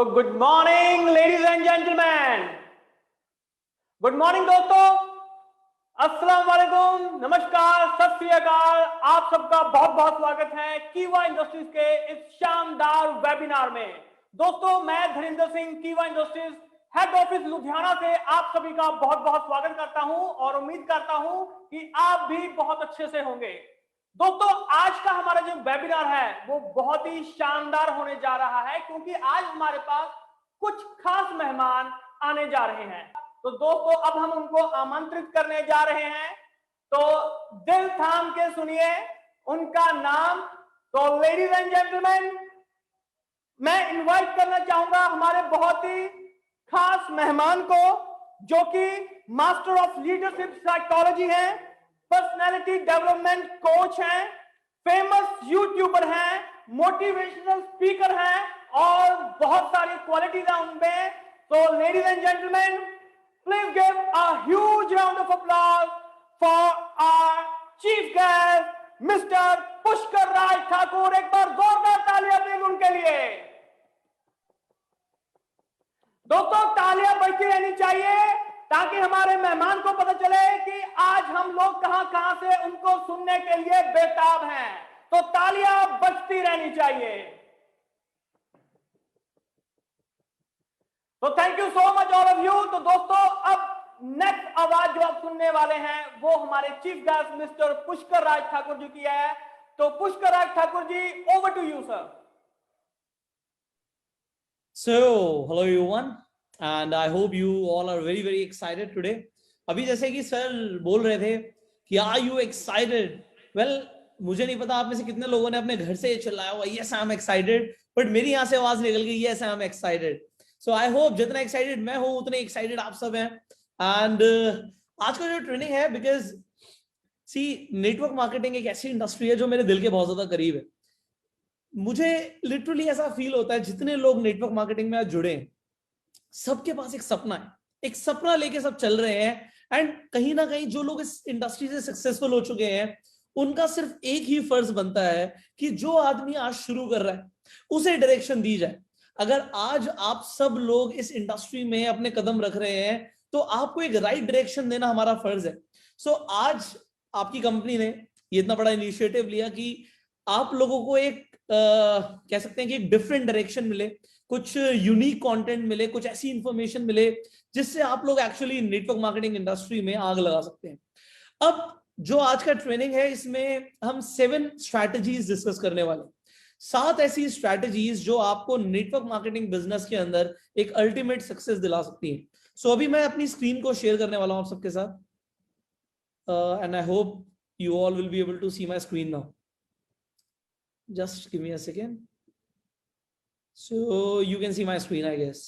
तो good morning ladies and gentleman, good morning दोस्तों, अस्सलाम वालेकुम, नमस्कार, सत श्री अकाल। आप सबका बहुत बहुत स्वागत है कीवा इंडस्ट्रीज के इस शानदार वेबिनार में। दोस्तों, मैं धरिंदर सिंह, कीवा इंडस्ट्रीज हेड ऑफिस लुधियाना से आप सभी का बहुत बहुत स्वागत करता हूं और उम्मीद करता हूं कि आप भी बहुत अच्छे से होंगे। दोस्तों, आज का हमारा जो वेबिनार है वो बहुत ही शानदार होने जा रहा है, क्योंकि आज हमारे पास कुछ खास मेहमान आने जा रहे हैं। तो दोस्तों, अब हम उनको आमंत्रित करने जा रहे हैं, तो दिल थाम के सुनिए उनका नाम। तो लेडीज एंड जेंटलमैन, मैं इनवाइट करना चाहूंगा हमारे बहुत ही खास मेहमान को, जो कि मास्टर ऑफ लीडरशिप साइकोलॉजी हैं, पर्सनालिटी डेवलपमेंट कोच हैं, फेमस यूट्यूबर हैं, मोटिवेशनल स्पीकर हैं और बहुत सारी क्वालिटीज हैं उनमें। तो ladies and gentleman, please give a huge round of applause for our chief guest mister Pushkar Raj Thakur. एक बार जोरदार तालियां दें उनके लिए। दोस्तों, तालियां बजती रहनी चाहिए ताकि हमारे मेहमान को पता चले कि आज हम लोग कहां कहां से उनको सुनने के लिए बेताब हैं। तो तालियां बजती रहनी चाहिए। तो thank you so much all of you. तो दोस्तों, अब नेक्स्ट आवाज जो आप सुनने वाले हैं वो हमारे chief guest mister Pushkar Raj Thakur ji की है। तो Pushkar Raj Thakur ji, over to you sir. So, hello everyone, and I hope you all are very very excited today. अभी जैसे कि सर बोल रहे थे कि are you excited? Well, मुझे नहीं पता आप में से कितने लोगों ने अपने घर से चिल्लाया हुआ yes I am excited, but मेरी यहाँ से आवाज निकल गई yes I am excited. So I hope जितना excited मैं हूँ उतने excited आप सब हैं। And आज का जो ट्रेनिंग है, because see नेटवर्क मार्केटिंग एक ऐसी इंडस्ट्री है जो मेरे दिल के बहुत ज्यादा करीब है। मुझे लिटरली ऐसा फील होता है जितने लोग नेटवर्क मार्केटिंग में आज जुड़े हैं, सबके पास एक सपना है, एक सपना लेके सब चल रहे हैं। एंड कहीं ना कहीं जो लोग इस इंडस्ट्री से सक्सेसफुल हो चुके हैं, उनका सिर्फ एक ही फर्ज बनता है कि जो आदमी आज शुरू कर रहा है उसे डायरेक्शन दी जाए। अगर आज आप सब लोग इस इंडस्ट्री में अपने कदम रख रहे हैं तो आपको एक राइट डायरेक्शन देना हमारा फर्ज है। सो आज आपकी कंपनी ने ये इतना बड़ा इनिशिएटिव लिया कि आप लोगों को एक कह सकते हैं कि एक डिफरेंट डायरेक्शन मिले, कुछ यूनिक कंटेंट मिले, कुछ ऐसी इंफॉर्मेशन मिले जिससे आप लोग एक्चुअली नेटवर्क मार्केटिंग इंडस्ट्री में आग लगा सकते हैं। अब जो आज का ट्रेनिंग है, इसमें हम 7 स्ट्रैटेजीज डिस्कस करने वाले हैं। 7 ऐसी स्ट्रैटेजीज जो आपको नेटवर्क मार्केटिंग बिजनेस के अंदर एक अल्टीमेट सक्सेस दिला सकती है। सो अभी मैं अपनी स्क्रीन को शेयर करने वाला हूं आप सबके साथ, and I hope you all will be able to see my screen now. Just give me a second. So you can see my screen, I guess.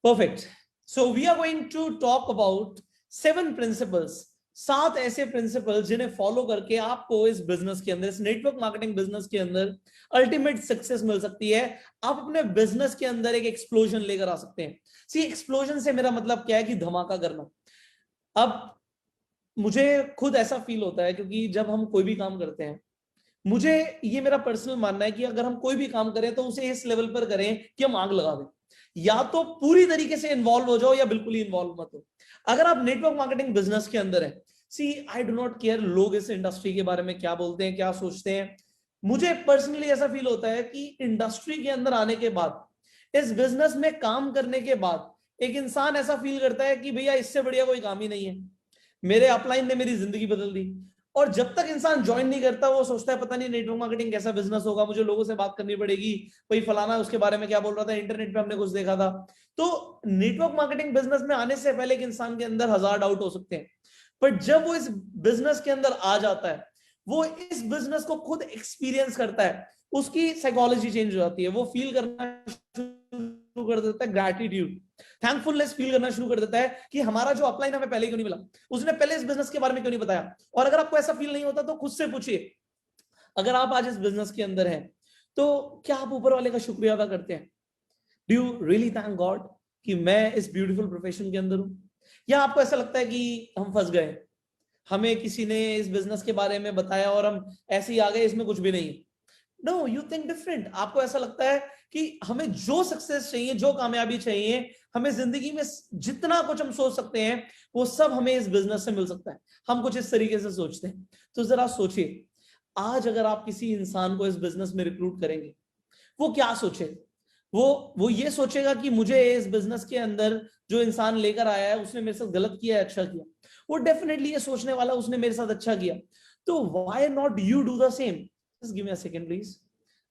Perfect. So we are going to talk about 7 principles, 7 ऐसे principles जिन्हें follow करके आपको इस business के अंदर, इस network marketing business के अंदर अल्टीमेट सक्सेस मिल सकती है। आप अपने बिजनेस के अंदर एक एक्सप्लोजन लेकर आ सकते हैं। सी एक्सप्लोजन से मेरा मतलब क्या है कि धमाका करना। अब मुझे खुद ऐसा फील होता है, क्योंकि जब हम कोई भी काम करते हैं, मुझे ये मेरा पर्सनल मानना है कि अगर हम कोई भी काम करें तो उसे इस लेवल पर करें कि हम आग लगा दें। या तो पूरी तरीके से इन्वॉल्व हो जाओ या बिल्कुल ही इन्वॉल्व मत हो। अगर आप नेटवर्क मार्केटिंग बिजनेस के अंदर है, सी आई डू नॉट केयर लोग इस इंडस्ट्री के बारे में क्या बोलते हैं, क्या सोचते हैं। मुझे पर्सनली ऐसा फील होता है कि इंडस्ट्री के अंदर आने के बाद, इस बिजनेस में काम करने के बाद, एक इंसान ऐसा फील करता है कि भैया इससे बढ़िया कोई काम ही नहीं है। मेरे अपलाइन ने मेरी जिंदगी बदल दी। और जब तक इंसान ज्वाइन नहीं करता, वो सोचता है पता नहीं नेटवर्क मार्केटिंग कैसा बिजनेस होगा, मुझे लोगों से बात करनी पड़ेगी, कोई फलाना उसके बारे में क्या बोल रहा था, इंटरनेट पे हमने कुछ देखा था। तो नेटवर्क मार्केटिंग बिजनेस में आने से पहले एक इंसान के अंदर 1000 डाउट हो सकते हैं, पर जब वो इस बिजनेस के अंदर आ जाता है, वो इस बिजनेस को खुद एक्सपीरियंस करता है, उसकी साइकोलॉजी चेंज हो जाती है। वो फील करना शुरू कर देता है ग्रैटिट्यूड, थैंकफुलनेस फील करना शुरू कर देता है कि हमारा जो अपलाइन हमें पहले क्यों नहीं मिला, उसने पहले इस बिजनेस के बारे में क्यों नहीं बताया। और अगर आपको ऐसा फील नहीं होता तो खुद से पूछिए, अगर आप आज इस बिजनेस के अंदर हैं तो क्या आप ऊपर वाले का शुक्रिया अदा करते हैं? Do you really thank God कि मैं इस ब्यूटीफुल प्रोफेशन के अंदर हूं? या आपको ऐसा लगता है कि हम फंस गए, हमें किसी ने इस बिजनेस के बारे में बताया और हम ऐसे ही आ गए, इसमें कुछ भी नहीं है? No, you think different. आपको ऐसा लगता है कि हमें जो सक्सेस चाहिए, जो कामयाबी चाहिए, हमें जिंदगी में जितना कुछ हम सोच सकते हैं वो सब हमें इस बिजनेस से मिल सकता है। हम कुछ इस तरीके से सोचते हैं। तो जरा सोचिए, आज अगर आप किसी इंसान को इस बिजनेस में रिक्रूट करेंगे, वो क्या सोचेगा? वो ये सोचेगा कि मुझे इस बिजनेस के अंदर जो इंसान लेकर आया है उसने मेरे साथ गलत किया है, अच्छा किया? वो डेफिनेटली ये सोचने वाला उसने मेरे साथ अच्छा किया। तो why not you do the same? Just give me a second please,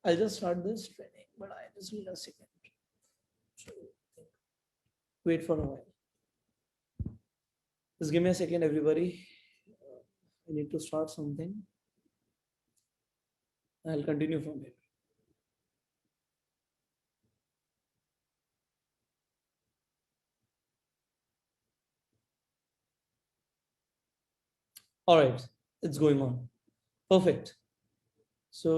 I'll just start this training, but I just need a second. So, wait for a while. Just give me a second, everybody. I need to start something. I'll continue from here. All right, it's going on. Perfect. So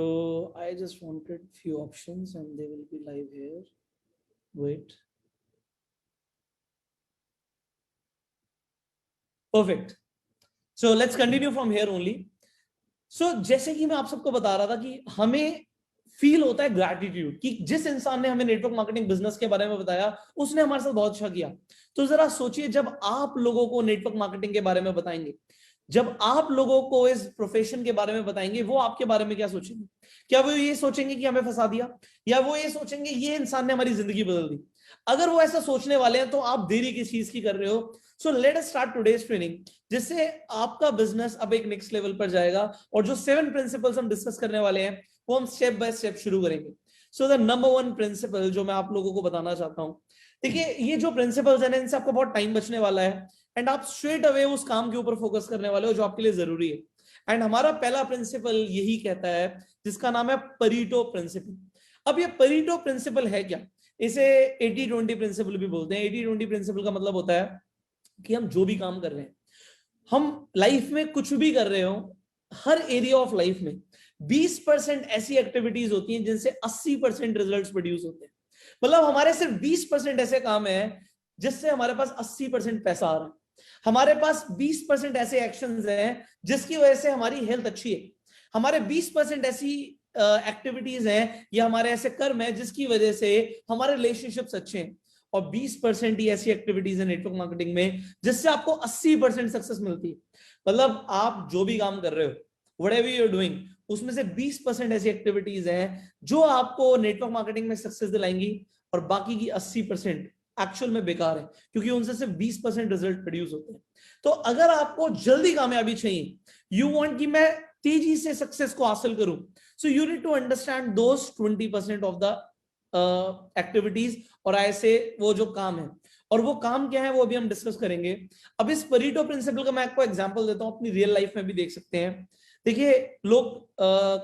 I just wanted few options and they will be live here. Wait. Perfect. So let's continue from here only. So जैसे कि मैं आप सबको बता रहा था कि हमें फील होता है ग्रैटिट्यूड कि जिस इंसान ने हमें नेटवर्क मार्केटिंग बिजनेस के बारे में बताया उसने हमारे साथ बहुत अच्छा किया। तो जरा सोचिए, जब आप लोगों को नेटवर्क मार्केटिंग के बारे में बताएंगे, जब आप लोगों को इस प्रोफेशन के बारे में बताएंगे, वो आपके बारे में क्या सोचेंगे? क्या वो ये सोचेंगे कि हमें फंसा दिया, या वो ये सोचेंगे ये इंसान ने हमारी जिंदगी बदल दी? अगर वो ऐसा सोचने वाले हैं तो आप देरी किस चीज की कर रहे हो? So let us start today's training, जिससे आपका बिजनेस अब एक नेक्स्ट लेवल पर जाएगा। और जो 7 प्रिंसिपल्स हम डिस्कस करने वाले हैं वो हम स्टेप बाय स्टेप शुरू करेंगे। सो द नंबर 1 प्रिंसिपल जो मैं आप लोगों को बताना चाहता हूं, देखिए ये जो प्रिंसिपल्स हैं इनसे आपको बहुत टाइम बचने वाला है एंड आप स्ट्रेट अवे उस काम के ऊपर फोकस करने वाले हो जो आपके लिए जरूरी है। एंड हमारा पहला प्रिंसिपल यही कहता है, जिसका नाम है परीटो प्रिंसिपल। अब ये परीटो प्रिंसिपल है क्या? इसे 80-20 प्रिंसिपल भी बोलते हैं। 80-20 प्रिंसिपल का मतलब होता है कि हम जो भी काम कर रहे हैं, हम लाइफ में कुछ भी कर रहे हो, हर एरिया ऑफ लाइफ में 20% ऐसी एक्टिविटीज होती हैं जिनसे 80% रिजल्ट्स प्रोड्यूस होते हैं। मतलब हमारे सिर्फ 20% ऐसे काम है जिससे हमारे पास 80% पैसा आ रहा है। हमारे पास 20% ऐसे एक्शंस हैं जिसकी वजह से हमारी हेल्थ अच्छी है। हमारे 20% ऐसी एक्टिविटीज हैं या हमारे ऐसे कर्म है जिसकी वजह से हमारे रिलेशनशिप्स अच्छे हैं। और 20% ही ऐसी एक्टिविटीज है नेटवर्क मार्केटिंग में जिससे आपको 80% सक्सेस मिलती है। मतलब आप जो भी काम कर रहे हो, व्हाटएवर यू आर डूइंग, उसमें से 20% ऐसी एक्टिविटीज हैं जो आपको नेटवर्क मार्केटिंग में सक्सेस दिलाएंगी और बाकी की 80% एक्चुअल में बेकार है, क्योंकि उनसे सिर्फ 20% रिजल्ट प्रोड्यूस होते हैं। तो अगर आपको जल्दी कामयाबी चाहिए, यू वांट कि मैं तेजी से सक्सेस को हासिल करूं, so you need to understand those 20% of the activities और ऐसे वो जो काम है। और वो काम क्या है वो अभी हम डिस्कस करेंगे। अब इस परीटो प्रिंसिपल का मैं आपको एग्जांपल देता हूं, अपनी रियल लाइफ में भी देख सकते हैं। देखिए, लोग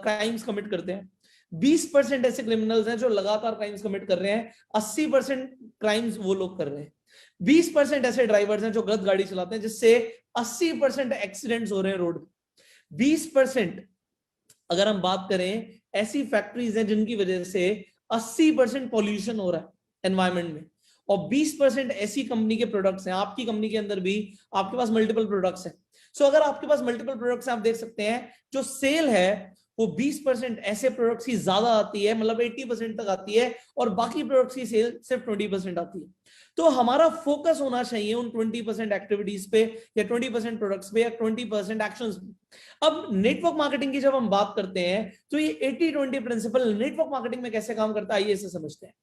क्राइम्स कमिट करते हैं, 20% ऐसे क्रिमिनल्स हैं जो लगातार क्राइम्स कमिट कर रहे हैं, 80% क्राइम्स वो लोग कर रहे हैं। 20% ऐसे ड्राइवर्स हैं जो गलत गाड़ी चलाते हैं जिससे 80% एक्सीडेंट्स हो रहे हैं रोड पे। 20% अगर हम बात करें, ऐसी फैक्ट्रीज हैं जिनकी वजह से 80% पॉल्यूशन हो रहा है एनवायरमेंट में। और 20% ऐसी कंपनी के प्रोडक्ट्स हैं, आपकी कंपनी के अंदर भी आपके पास मल्टीपल प्रोडक्ट्स हैं। सो अगर आपके पास मल्टीपल प्रोडक्ट्स हैं, आप देख सकते हैं जो सेल है वो 20% ऐसे प्रोडक्ट्स की ज्यादा आती है, मतलब 80% तक आती है, और बाकी प्रोडक्ट्स की सेल सिर्फ 20% आती है। तो हमारा फोकस होना चाहिए उन 20% एक्टिविटीज पे या 20% प्रोडक्ट्स पे या 20% एक्शंस पे। अब नेटवर्क मार्केटिंग की जब हम बात करते हैं तो ये 80-20 प्रिंसिपल नेटवर्क मार्केटिंग में कैसे काम करता है, आइए इसे समझते हैं।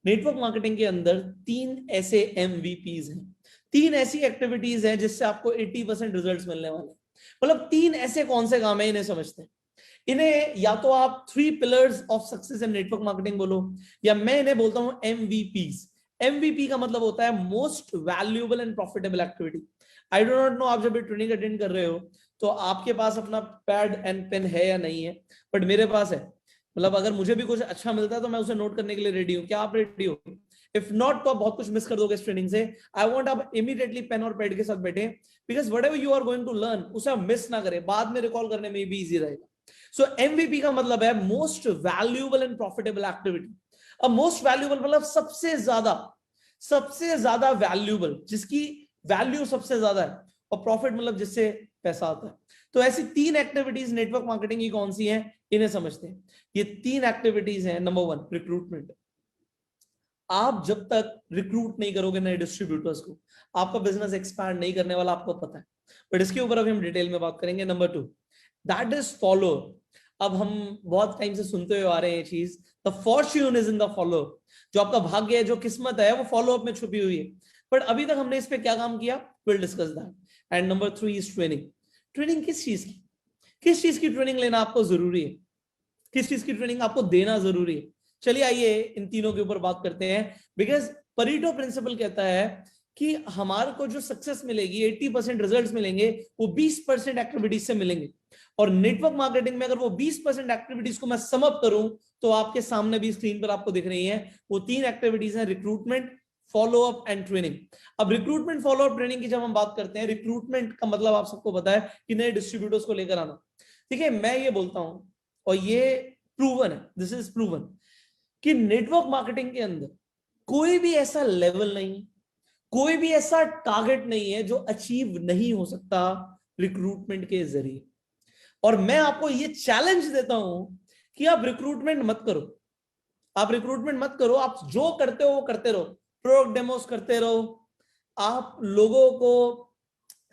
नेटवर्क मार्केटिंग के अंदर 3 ऐसे एमवीपीज हैं, 3 ऐसी एक्टिविटीज हैं जिससे आपको 80% रिजल्ट्स मिलने वाले हैं। मतलब 3 ऐसे कौन से काम है, इन्हें समझते हैं। इन्हें या तो आप 3 pillars of success in network marketing बोलो, या मैं इन्हें बोलता हूं एमवीपीज। एमवीपी का मतलब होता है most valuable and profitable activity. I do not know आप जब ट्रेनिंग अटेंड कर रहे हो तो आपके पास अपना पैड एंड पेन है या नहीं है, बट मेरे पास है। मतलब अगर मुझे भी कुछ अच्छा मिलता है तो मैं उसे नोट करने के लिए रेडी हूँ। क्या आप रेडी हो? इफ नॉट तो आप बहुत कुछ मिस कर दोगे इस ट्रेनिंग से। आई वांट आप इमीडिएटली पेन और पैड के साथ बैठे, because whatever you are going to learn उसे आप मिस ना करें, बाद में रिकॉल करने में भी इजी रहेगा। सो एमवीपी का मतलब है most valuable and profitable activity. अब मोस्ट वैल्यूएबल मतलब सबसे ज्यादा वैल्यूएबल, जिसकी वैल्यू सबसे ज्यादा है, और प्रॉफिट मतलब जिससे पैसा आता है। तो ऐसी 3 एक्टिविटीज नेटवर्क मार्केटिंग की कौन सी हैं, इन्हें समझते हैं। ये 3 एक्टिविटीज हैं। Number 1, recruitment. आप जब तक रिक्रूट नहीं करोगे नए डिस्ट्रीब्यूटर्स को, आपका बिजनेस एक्सपैंड नहीं करने वाला, आपको पता है। बट इसके ऊपर अभी हम डिटेल में बात करेंगे। Number 2, that is follow. अब हम बहुत टाइम से सुनते हुए आ रहे हैं ये चीज, the Fortune is in the follow. जो आपका भाग्य है, जो किस्मत है, वो फॉलो अप में छुपी हुई है। बट अभी तक हमने इस पे क्या काम किया, will discuss that. And number 3 is training. Training किस चीज की, किस चीज की ट्रेनिंग लेना आपको जरूरी है, किस चीज की ट्रेनिंग आपको देना जरूरी है। चलिए आइए इन तीनों के ऊपर बात करते हैं। बिकॉज परीटो प्रिंसिपल कहता है कि हमारे को जो सक्सेस मिलेगी, 80% रिजल्ट्स मिलेंगे, वो 20% एक्टिविटीज से मिलेंगे। और नेटवर्क मार्केटिंग में अगर वो 20% एक्टिविटीज को मैं सम अप करूं, तो आपके सामने भी स्क्रीन पर आपको दिख रही है, वो 3 एक्टिविटीज हैं, recruitment, follow up and training. अब रिक्रूटमेंट, फॉलो अप, ट्रेनिंग की जब हम बात करते हैं, रिक्रूटमेंट का मतलब आप सबको पता है कि नए डिस्ट्रीब्यूटर्स को लेकर आना। ठीक है, मैं ये बोलता हूं और ये प्रूवन है, दिस इज प्रूवन, कि नेटवर्क मार्केटिंग के अंदर कोई भी ऐसा लेवल नहीं, कोई भी ऐसा टारगेट नहीं है जो अचीव नहीं हो सकता रिक्रूटमेंट के जरिए। और मैं आपको ये चैलेंज देता हूं कि आप रिक्रूटमेंट मत करो, आप रिक्रूटमेंट मत करो, आप जो करते हो वो करते रहो, प्रोडक्ट डेमोस करते रहो, आप लोगों को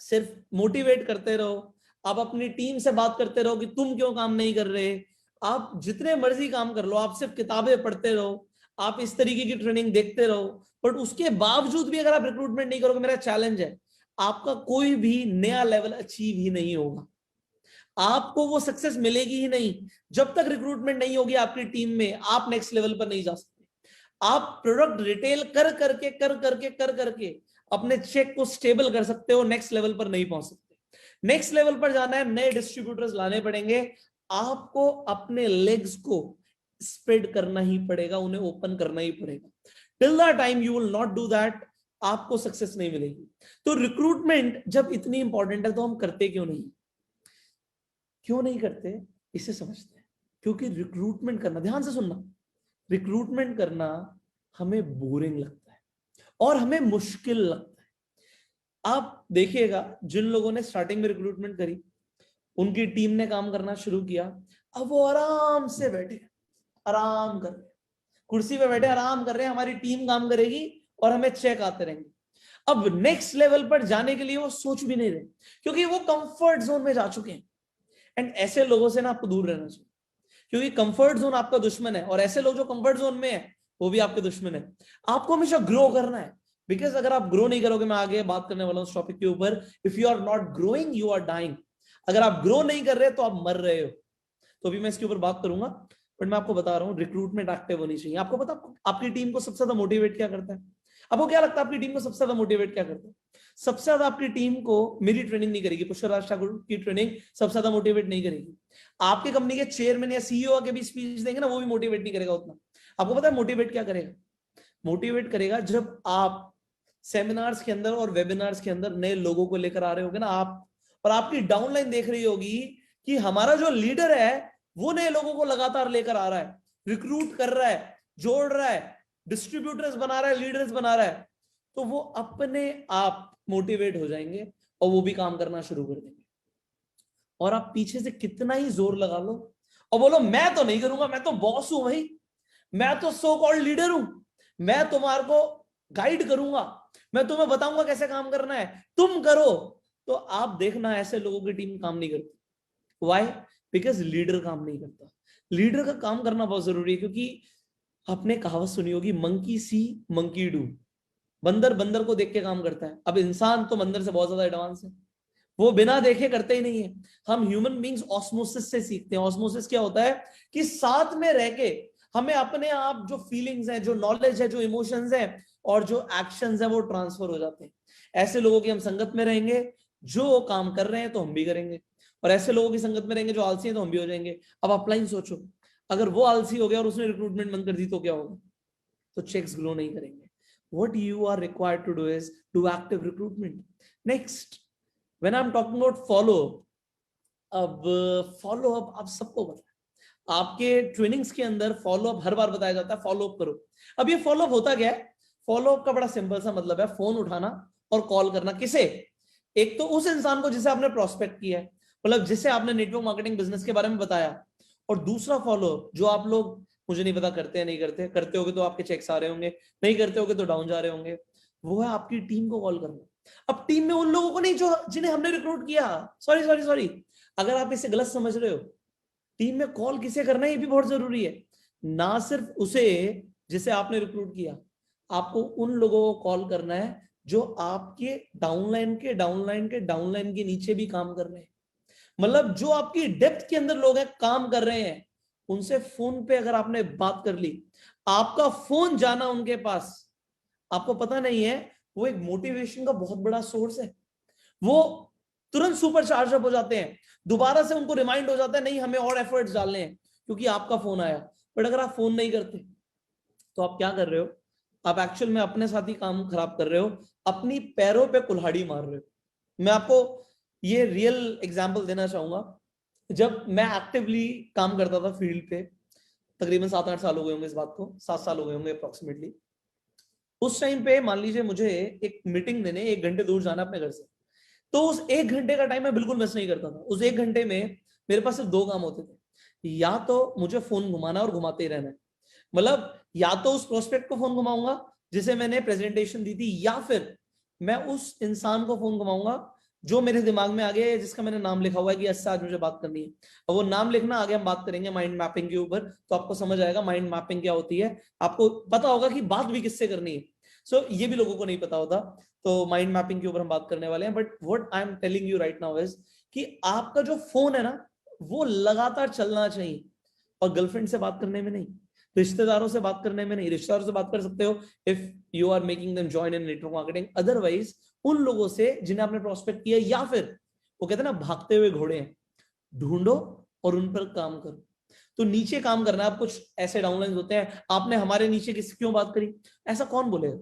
सिर्फ मोटिवेट करते रहो, आप अपनी टीम से बात करते रहो कि तुम क्यों काम नहीं कर रहे, आप जितने मर्जी काम कर लो, आप सिर्फ किताबें पढ़ते रहो, आप इस तरीके की ट्रेनिंग देखते रहो, बट उसके बावजूद भी अगर आप रिक्रूटमेंट नहीं करोगे, मेरा चैलेंज है, आपका कोई भी नया लेवल अचीव ही नहीं होगा, आपको वो सक्सेस मिलेगी ही नहीं। जब तक रिक्रूटमेंट नहीं होगी आपकी टीम में, आप नेक्स्ट लेवल पर नहीं जा सकते। आप प्रोडक्ट रिटेल कर करके अपने चेक को स्टेबल कर सकते हो, नेक्स्ट लेवल पर नहीं पहुंच सकते। नेक्स्ट लेवल पर जाना है, नए डिस्ट्रीब्यूटर्स लाने पड़ेंगे, आपको अपने लेग्स को स्प्रेड करना ही पड़ेगा, उन्हें ओपन करना ही पड़ेगा। Till the time you will not do that, आपको सक्सेस नहीं मिलेगी। तो रिक्रूटमेंट जब इतनी इंपॉर्टेंट है, तो हम करते क्यों नहीं, क्यों नहीं करते, इसे समझते हैं। क्योंकि रिक्रूटमेंट करना, ध्यान से सुनना, रिक्रूटमेंट करना हमें बोरिंग लगता है और हमें मुश्किल लगता है। आप देखिएगा, जिन लोगों ने स्टार्टिंग में रिक्रूटमेंट करी, उनकी टीम ने काम करना शुरू किया, अब वो आराम से बैठे, आराम कर रहे, कुर्सी पे बैठे आराम कर रहे हैं, हमारी टीम काम करेगी और हमें चेक आते रहेंगे। अब नेक्स्ट लेवल पर जाने के लिए वो सोच भी नहीं रहे, क्योंकि वो कंफर्ट जोन में जा चुके हैं। एंड ऐसे लोगों से ना आपको दूर रहना चाहिए, क्योंकि कंफर्ट जोन आपका दुश्मन है, और ऐसे लोग जो कंफर्ट जोन में है वो भी आपके दुश्मन है। आपको हमेशा ग्रो करना है, बिकॉज अगर आप ग्रो नहीं करोगे, मैं आगे बात करने वाला हूं इस टॉपिक के ऊपर, if you are not growing you are dying. अगर आप ग्रो नहीं कर रहे तो आप मर रहे हो। तो अभी मैं इसके ऊपर बात करूंगा, बट मैं आपको बता रहा हूं, रिक्रूटमेंट एक्टिव होनी चाहिए। आपको पता आपकी टीम को सबसे ज्यादा मोटिवेट क्या करता है? आपको क्या लगता है आपकी टीम को सबसे ज्यादा मोटिवेट क्या करता है? सबसे ज्यादा आपकी टीम को मेरी ट्रेनिंग नहीं करेगी, पुष्पराज ठाकुर की ट्रेनिंग सबसे ज्यादा मोटिवेट नहीं करेगी। आपके कंपनी के चेयरमैन या सीईओ के भी स्पीच देंगे ना, वो भी मोटिवेट नहीं करेगा उतना। आपको पता है मोटिवेट क्या करेगा? मोटिवेट करेगा जब आप सेमिनार्स के अंदर और वेबिनार्स के अंदर नए लोगों को लेकर आ रहे होगे ना आप, और आपकी डाउनलाइन देख रही होगी कि हमारा जो लीडर है वो नए लोगों को लगातार लेकर आ रहा है, रिक्रूट कर रहा है, जोड़ रहा है, डिस्ट्रीब्यूटर्स बना रहा है, लीडर्स बना रहा है, तो वो अपने आप मोटिवेट हो जाएंगे और वो भी काम करना शुरू कर देंगे। और आप पीछे से कितना ही जोर लगा लो और बोलो मैं तो नहीं करूंगा, मैं तो बॉस हूं भाई, मैं तो सो कॉल्ड लीडर हूं, मैं तुम्हारे को गाइड करूंगा, मैं तुम्हें बताऊंगा कैसे काम करना है, तुम करो, तो आप देखना ऐसे लोगों की टीम काम नहीं करती। व्हाई? बिकॉज लीडर काम नहीं करता। लीडर का काम करना बहुत जरूरी है, क्योंकि आपने कहावत सुनी होगी, मंकी सी मंकी डू। बंदर बंदर को देख के काम करता है। अब इंसान तो बंदर से बहुत ज्यादा एडवांस है, वो बिना देखे करते ही नहीं है। हम ह्यूमन बींग्स ऑस्मोसिस से सीखते हैं। ऑस्मोसिस क्या होता है कि साथ में रह के हमें अपने आप जो फीलिंग्स हैं, जो नॉलेज है, जो इमोशंस हैं और जो एक्शंस हैं, वो ट्रांसफर हो जाते हैं। ऐसे लोगों की हम संगत में रहेंगे, जो काम कर रहे हैं तो हम भी करेंगे, और ऐसे लोगों की संगत में रहेंगे जो आलसी हैं तो हम भी हो जाएंगे। अब अपलाइन सोचो, अगर वो आलसी हो गया और उसने रिक्रूटमेंट बंद कर दी तो क्या होगा? तो चेक्स ग्रो नहीं करेंगे। What you are required to do is do active recruitment. Next, when I'm talking about follow up, अब फॉलो अप आप सबको पता है, आपके ट्रेनिंग्स के अंदर फॉलो अप हर बार बताया जाता है, फॉलो अप करो। अब ये फॉलो अप होता क्या है? फॉलो अप का बड़ा सिंपल सा मतलब है फोन उठाना और कॉल करना। किसे? एक तो उस इंसान को जिसे आपने प्रोस्पेक्ट किया है, मतलब जिसे आपने नेटवर्क मार्केटिंग बिजनेस के बारे में बताया, और दूसरा फॉलो जो आप लोग, मुझे नहीं पता करते हैं नहीं करते, करते होगे तो आपके चेक्स आ रहे होंगे, नहीं करते होगे तो डाउन जा रहे होंगे, वो है आपकी टीम को कॉल करना। अब टीम में उन लोगों को नहीं जो जिन्हें हमने रिक्रूट किया, सॉरी सॉरी सॉरी, अगर आप इसे गलत समझ रहे हो, टीम में कॉल किसे करना है ये भी बहुत जरूरी है, ना सिर्फ उसे जिसे आपने रिक्रूट किया, आपको उन लोगों को कॉल करना है जो आपके डाउनलाइन के डाउनलाइन के डाउनलाइन के नीचे भी काम कर रहे हैं, मतलब जो आपकी डेप्थ के अंदर लोग हैं, काम कर रहे हैं, उनसे फोन पे अगर आपने बात कर ली, आपका फोन जाना उनके पास, आपको पता नहीं है, वो एक मोटिवेशन का बहुत बड़ा सोर्स है। वो तुरंत सुपर चार्ज अप हो जाते हैं, दोबारा से उनको रिमाइंड हो जाता है नहीं हमें और एफर्ट्स डालने हैं क्योंकि आपका फोन आया। बट अगर आप फोन नहीं करते तो आप क्या कर रहे हो, आप एक्चुअल में अपने साथ ही काम खराब कर रहे हो, अपनी पैरों पे कुल्हाड़ी मार रहे हो। मैं आपको ये रियल एग्जांपल देना चाहूंगा। जब मैं एक्टिवली काम करता था फील्ड पे, तकरीबन 7-8 साल हो गए होंगे इस बात को, 7 साल हो गए होंगे अप्रोक्सीमेटली। उस टाइम पे मान लीजिए मुझे एक मीटिंग देने 1 घंटे दूर जाना अपने घर से, तो उस 1 घंटे का टाइम मैं बिल्कुल मिस नहीं करता था। उस 1 घंटे में मेरे पास सिर्फ 2 काम होते थे, या तो मुझे फोन घुमाना और घुमाते ही रहना है, मतलब या तो उस प्रोस्पेक्ट को फोन घुमाऊंगा जिसे मैंने प्रेजेंटेशन दी थी, या फिर मैं उस इंसान को फोन घुमाऊंगा जो मेरे दिमाग में आ गया है, जिसका मैंने नाम लिखा हुआ है कि अच्छा आज मुझे बात करनी है। और वो नाम लिखना आगे हम बात करेंगे माइंड मैपिंग के ऊपर, तो आपको समझ आएगा माइंड मैपिंग क्या होती है, आपको पता होगा कि बात भी किससे करनी है। सो ये भी लोगों को नहीं पता होता, तो माइंड मैपिंग के ऊपर हम बात करने वाले हैं। But what I am telling you right now is कि आपका जो फोन है ना, वो लगातार चलना चाहिए, और गर्लफ्रेंड से बात करने में नहीं, रिश्तेदारों से बात करने में नहीं। रिश्तेदारों से बात कर सकते हो if you are making them join in network marketing, otherwise उन लोगों से जिन्हें आपने प्रोस्पेक्ट किया, या फिर वो कहते हैं ना भागते हुए घोड़े हैं, ढूंढो और उन पर काम करो। तो नीचे काम करना है। आप कुछ ऐसे डाउनलाइन होते हैं, आपने हमारे नीचे किस क्यों बात करी, ऐसा कौन बोलेगा,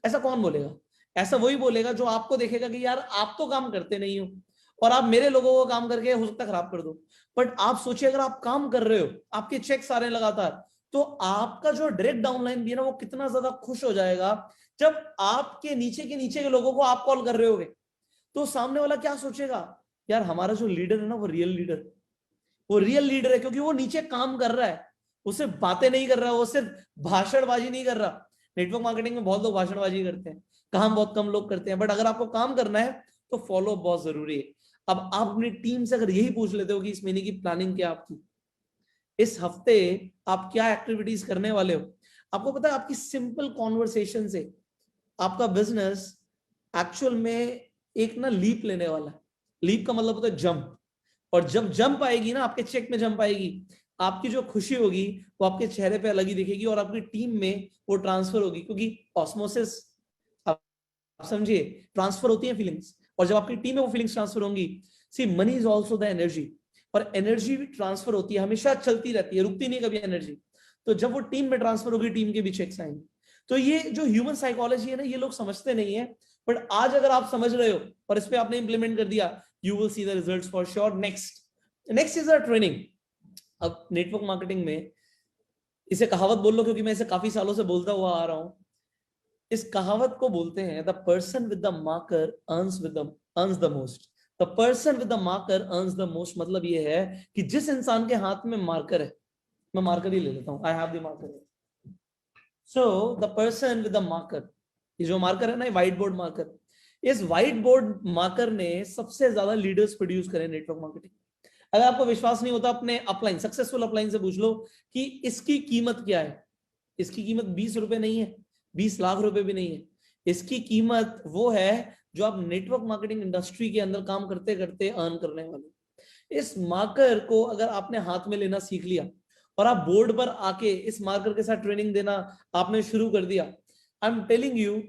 ऐसा कौन बोलेगा, ऐसा वही बोलेगा जो आपको देखेगा कि यार आप तो काम करते नहीं हो, और आप मेरे लोगों को काम करके हो सकता है खराब कर दो। बट आप सोचिए अगर आप काम कर रहे हो, आपके चेक्स आ रहे हैं लगातार, तो आपका जो डायरेक्ट डाउनलाइन भी है ना, वो कितना ज्यादा खुश हो जाएगा जब आपके नीचे के लोगों को आप कॉल कर रहे होगे। तो सामने वाला क्या सोचेगा, यार हमारा जो लीडर है ना वो रियल लीडर, वो रियल लीडर है, क्योंकि वो नीचे काम कर रहा है, वो सिर्फ बातें नहीं कर रहा, वो सिर्फ भाषणबाजी नहीं कर रहा। नेटवर्क मार्केटिंग में बहुत लोग भाषणबाजी करते हैं, काम बहुत कम लोग करते हैं, बट अगर आपको काम करना है तो फॉलो बहुत जरूरी है। अब आप अपनी टीम से अगर यही पूछ लेते हो कि इस महीने की प्लानिंग क्या आपकी, इस हफ्ते आप क्या एक्टिविटीज करने वाले हो, आपको पता है आपकी सिंपल कॉन्वर्सेशन से आपका बिजनेस एक्चुअल में एक ना लीप लेने वाला है। लीप का मतलब होता है जंप, और जब जंप आएगी ना, आपके चेक में जंप आएगी, आपकी जो खुशी होगी वो आपके चेहरे पे अलग ही दिखेगी, और आपकी टीम में वो ट्रांसफर होगी, क्योंकि ऑस्मोसिस, आप समझिए, ट्रांसफर होती है फीलिंग्स, और जब आपकी टीम में वो फीलिंग्स ट्रांसफर होंगी, see money is also the energy, और एनर्जी भी ट्रांसफर होती है, हमेशा चलती रहती है, रुकती नहीं कभी एनर्जी। तो जब वो टीम में ट्रांसफर होगी, टीम के भी चेक्स आएंगे। तो ये जो ह्यूमन साइकोलॉजी है ना, ये लोग समझते नहीं है, बट आज अगर आप समझ रहे हो और इस पे आपने इंप्लीमेंट कर दिया, you will see the results for sure. Next is a training. अब नेटवर्क मार्केटिंग में इसे कहावत बोल लो, क्योंकि मैं इसे काफी सालों से बोलता हुआ आ रहा हूं। इस कहावत को बोलते हैं the person with the marker earns the most. The person with the marker earns the most, मतलब ये है कि जिस इंसान के हाथ में मार्कर है, मैं मार्कर ही ले लेता हूं, I have the marker. So the person with the marker, ये जो मार्कर है ना, व्हाइट बोर्ड मार्कर, इस व्हाइट बोर्ड मार्कर ने सबसे ज्यादा लीडर्स प्रोड्यूस करे नेटवर्क मार्केटिंग। अगर आपको विश्वास नहीं होता, अपने अपलाइन, सक्सेसफुल अपलाइन से पूछ लो कि इसकी कीमत क्या है। इसकी कीमत 20 रुपए नहीं है, 20 लाख रुपए भी नहीं है। इसकी कीमत वो है जो आप नेटवर्क मार्केटिंग इंडस्ट्री के अंदर काम करते करते अर्न करने वाले। इस मार्कर को अगर आपने हाथ में लेना सीख लिया, और आप बोर्ड पर आके इस मार्कर के साथ ट्रेनिंग देना आपने शुरू कर दिया, आई एम टेलिंग यू,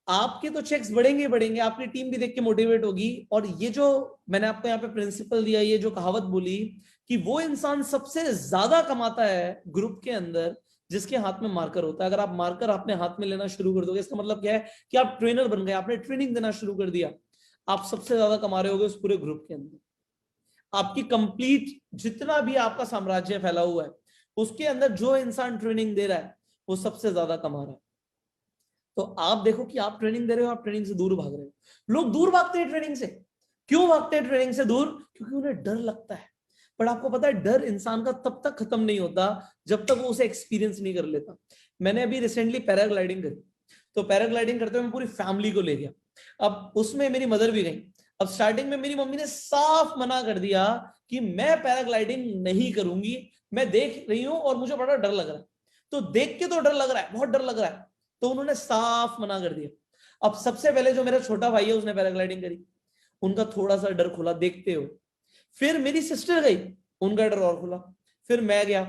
आपके तो चेक्स बढ़ेंगे बढ़ेंगे, आपकी टीम भी देख के मोटिवेट होगी। और ये जो मैंने आपको यहाँ पे प्रिंसिपल दिया, ये जो कहावत बोली कि वो इंसान सबसे ज्यादा कमाता है ग्रुप के अंदर जिसके हाथ में मार्कर होता है। अगर आप मार्कर अपने हाथ में लेना शुरू कर दोगे, इसका मतलब क्या है कि आप ट्रेनर बन गए, आपने ट्रेनिंग देना शुरू कर दिया, आप सबसे ज्यादा कमा रहे होगे उस पूरे ग्रुप के अंदर। आपकी कंप्लीट जितना भी आपका साम्राज्य फैला हुआ है, उसके अंदर जो इंसान ट्रेनिंग दे रहा है वो सबसे ज्यादा कमा रहा है। तो आप देखो कि आप ट्रेनिंग दे रहे हो, आप ट्रेनिंग से दूर भाग रहे हो। लोग दूर भागते हैं ट्रेनिंग से। क्यों भागते हैं ट्रेनिंग से दूर? क्योंकि उन्हें डर लगता है। पर आपको पता है डर इंसान का तब तक खत्म नहीं होता जब तक वो उसे एक्सपीरियंस नहीं कर लेता। मैंने अभी रिसेंटली पैराग्लाइडिंग करी, तो पैराग्लाइडिंग करते हुए मैं पूरी फैमिली को ले गया। अब उसमें मेरी मदर भी गई। अब स्टार्टिंग में मेरी मम्मी ने साफ मना कर दिया कि मैं पैराग्लाइडिंग नहीं करूंगी, मैं देख रही हूं और मुझे बड़ा डर लग रहा है। तो देख के तो डर लग रहा है, बहुत डर लग रहा है, तो उन्होंने साफ मना कर दिया। अब सबसे पहले जो मेरा छोटा भाई है उसने पैराग्लाइडिंग करी, उनका थोड़ा सा डर खुला देखते हो। फिर मेरी सिस्टर गई, उनका डर और खुला। फिर मैं गया,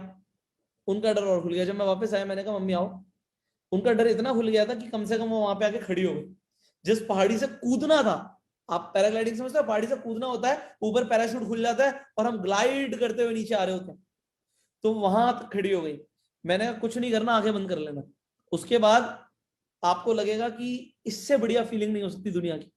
उनका डर और खुल गया। जब मैं वापस आया मैंने कहा मम्मी आओ। उनका डर इतना खुल गया था कि कम से कम वो वहां पे आके खड़ी हो गई। जिस पहाड़ी से कूदना था, आप पैराग्लाइडिंग समझते हो, पहाड़ी से कूदना होता है, ऊपर पैराशूट खुल जाता है और हम ग्लाइड करते हुए नीचे आ रहे होते हैं, तो वहां तक खड़ी हो गई। मैंने कहा कुछ नहीं करना, आंखें बंद कर लेना। उसके बाद आपको लगेगा कि इससे बढ़िया फीलिंग नहीं हो सकती दुनिया की।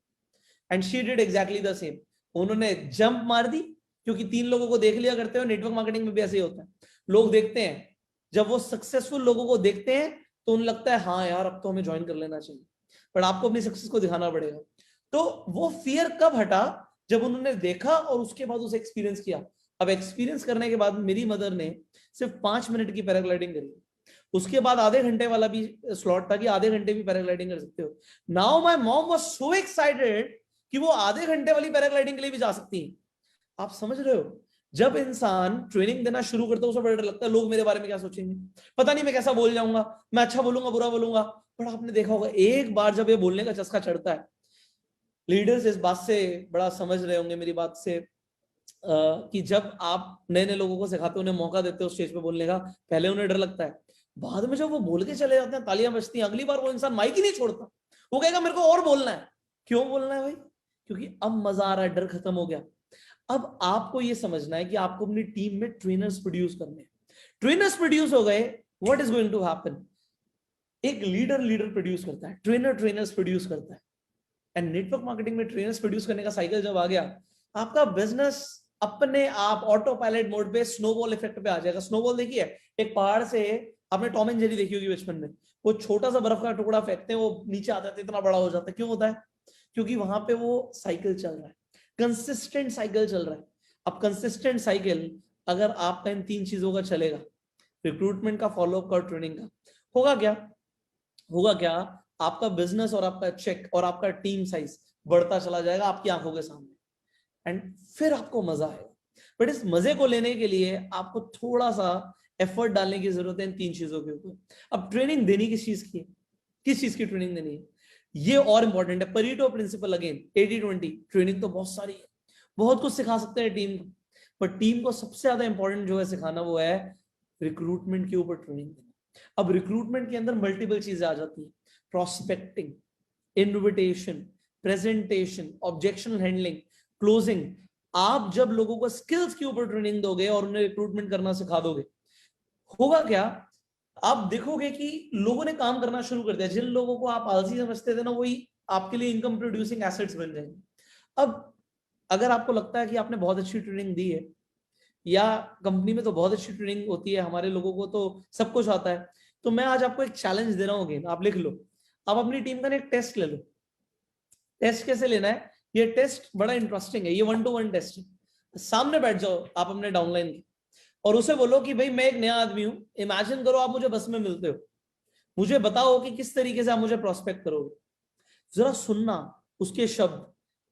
And she did exactly the same. उन्होंने जंप मार दी, क्योंकि 3 लोगों को देख लिया करते हो। नेटवर्क मार्केटिंग में भी ऐसे ही होता है, लोग देखते हैं, जब वो सक्सेसफुल लोगों को देखते हैं तो उन्हें लगता है हाँ यार अब तो हमें ज्वाइन कर लेना चाहिए। पर आपको अपनी सक्सेस को दिखाना पड़ेगा। तो वो फियर कब हटा? जब उन्होंने देखा और उसके बाद उसे एक्सपीरियंस किया। अब एक्सपीरियंस करने के बाद मेरी मदर ने सिर्फ 5 मिनट की पैराग्लाइडिंग करी। उसके बाद आधे घंटे वाला भी स्लॉट था कि आधे घंटे भी पैराग्लाइडिंग कर सकते हो। Now my mom was so excited कि वो आधे घंटे वाली पैराग्लाइडिंग के लिए भी जा सकती है। आप समझ रहे हो? जब इंसान ट्रेनिंग देना शुरू करता है उसे बड़ा डर लगता है, लोग मेरे बारे में क्या सोचेंगे, पता नहीं मैं कैसा बोल जाऊंगा, मैं अच्छा बोलूंगा बुरा बोलूंगा। पर आपने देखा होगा एक बार जब ये बोलने का चस्का चढ़ता है, लीडर्स इस बात से बड़ा समझ रहे होंगे मेरी बात से, कि जब आप नए नए लोगों को सिखाते हो, उन्हें मौका देते हो स्टेज पे बोलने का, पहले उन्हें डर लगता है। बाद में जब वो बोल के चले जाते हैं, तालियां बजती हैं, अगली बार वो इंसान माइक ही नहीं छोड़ता, वो कहेगा मेरे को और बोलना है। क्यों बोलना है भाई? क्योंकि अब मजा आ रहा है, डर खत्म हो गया। अब आपको ये समझना है कि आपको अपनी टीम में ट्रेनर्स प्रोड्यूस करने हैं। ट्रेनर्स प्रोड्यूस हो गए, what is going to happen? एक लीडर प्रोड्यूस करता है, ट्रेनर्स प्रोड्यूस करता है। एंड नेटवर्क मार्केटिंग में ट्रेनर्स प्रोड्यूस करने का साइकिल जब आ गया, आपका बिजनेस अपने आप ऑटो पायलट मोड पे स्नोबॉल इफेक्ट पे आ जाएगा। स्नोबॉल देखिए, एक पहाड़ से, आपने टॉम एंड जेरी देखी होगी बचपन में, वो छोटा सा बर्फ का टुकड़ा फेंकते हैं, वो नीचे आता है इतना बड़ा हो जाता है। क्यों होता है? क्योंकि वहां पे वो साइकिल चल रहा है, कंसिस्टेंट साइकिल चल रहा है। अब कंसिस्टेंट साइकिल अगर आपका इन 3 चीजों का चलेगा, रिक्रूटमेंट का, फॉलोअप का और ट्रेनिंग का, होगा क्या? होगा क्या? आपका बिजनेस और आपका चेक और आपका टीम साइज बढ़ता चला जाएगा आपकी आंखों के सामने, एंड फिर आपको मजा आएगा। बट इस मजे को लेने के लिए आपको थोड़ा सा एफर्ट डालने की जरूरत है इन 3 चीजों के ऊपर। अब ट्रेनिंग देनी किस चीज की है? किस चीज की ट्रेनिंग देनी है, ये और इंपॉर्टेंट है। परीटो प्रिंसिपल अगेन, 80-20। ट्रेनिंग तो बहुत सारी है, बहुत कुछ सिखा सकते हैं टीम को, पर टीम को सबसे ज्यादा इंपॉर्टेंट जो है सिखाना, वो है रिक्रूटमेंट के ऊपर ट्रेनिंग देना। अब रिक्रूटमेंट के अंदर मल्टीपल चीजें आ जाती है, prospecting, invitation, presentation, objection handling, closing. आप जब लोगों को स्किल्स के ऊपर ट्रेनिंग दोगे और उन्हें रिक्रूटमेंट करना सिखा दोगे, होगा क्या? आप देखोगे कि लोगों ने काम करना शुरू कर दिया। जिन लोगों को आप आलसी समझते थे ना, वही आपके लिए इनकम प्रोड्यूसिंग एसेट्स बन जाएंगे। अब अगर आपको लगता है कि आपने बहुत अच्छी ट्रेनिंग दी है, या कंपनी में तो बहुत अच्छी ट्रेनिंग होती है, हमारे लोगों को तो सब कुछ आता है, तो मैं आज आपको एक चैलेंज दे रहा हूँ, अगेन आप लिख लो। आप अपनी टीम का एक टेस्ट ले लो। टेस्ट कैसे लेना है? ये टेस्ट बड़ा इंटरेस्टिंग है, ये 1-to-1 टेस्ट है। सामने बैठ जाओ आप अपने डाउनलाइन के, और उसे बोलो कि भाई मैं एक नया आदमी हूं, इमेजिन करो आप मुझे बस में मिलते हो, मुझे बताओ कि किस तरीके से आप मुझे प्रोस्पेक्ट करोगे। जरा सुनना उसके शब्द,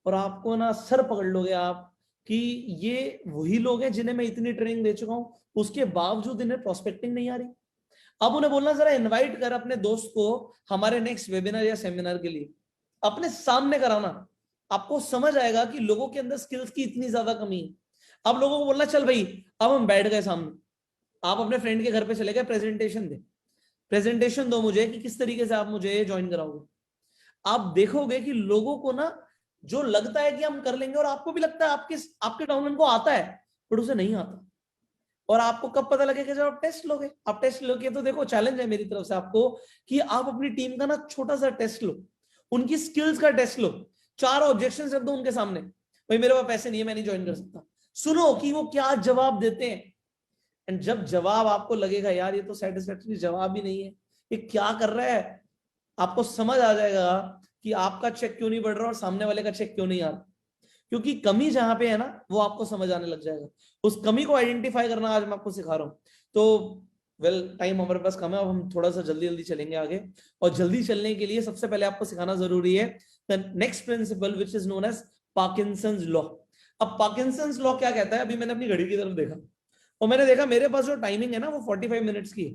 और आपको ना सर पकड़ लोगे आप कि ये वही लोग हैं जिन्हें मैं इतनी ट्रेनिंग दे चुका हूं, उसके बावजूद इन्हें प्रोस्पेक्टिंग नहीं आ रही। अब उन्हें बोलना जरा इनवाइट कर अपने दोस्त को हमारे नेक्स्ट वेबिनार या सेमिनार के लिए, अपने सामने कराना। आपको समझ आएगा कि लोगों के अंदर स्किल्स की इतनी ज्यादा कमी है। अब लोगों को बोलना चल भाई अब हम बैठ गए सामने, आप अपने फ्रेंड के घर पे चले गए, प्रेजेंटेशन दो मुझे कि किस तरीके से आप मुझे ज्वाइन कराओगे। आप देखोगे कि लोगों को ना जो लगता है कि हम कर लेंगे, और आपको भी लगता है आपके डाउनलाइन को आता है, बट उसे नहीं आता। और आपको कब पता लगेगा? जब आप टेस्ट लोगे। आप टेस्ट लोगे तो देखो, चैलेंज है मेरी तरफ से आपको कि आप अपनी टीम का ना छोटा सा टेस्ट लो, उनकी स्किल्स का टेस्ट लो। 4 ऑब्जेक्शन रख दो उनके सामने, भाई मेरे पास पैसे नहीं है, मैं नहीं ज्वाइन कर सकता। सुनो कि वो क्या जवाब देते हैं, एंड जब जवाब आपको लगेगा यार ये तो सेटिस्फैक्टरी जवाब ही नहीं है, ये क्या कर रहा है, आपको समझ आ जाएगा कि आपका चेक क्यों नहीं बढ़ रहा और सामने वाले का चेक क्यों नहीं आ रहा, क्योंकि कमी जहां पे है ना वो आपको समझ आने लग जाएगा। उस कमी को आइडेंटिफाई करना आज मैं आपको सिखा रहा हूं। तो वेल, टाइम हमारे पास कम है, अब हम थोड़ा सा जल्दी जल्दी चलेंगे आगे। और जल्दी चलने के लिए सबसे पहले आपको सिखाना जरूरी है the next principle which is known as Parkinson's law. अब पार्किंसंस लॉ क्या कहता है? अभी मैंने अपनी घड़ी की तरफ देखा और मैंने देखा मेरे पास जो टाइमिंग है ना वो 45 मिनट्स की है।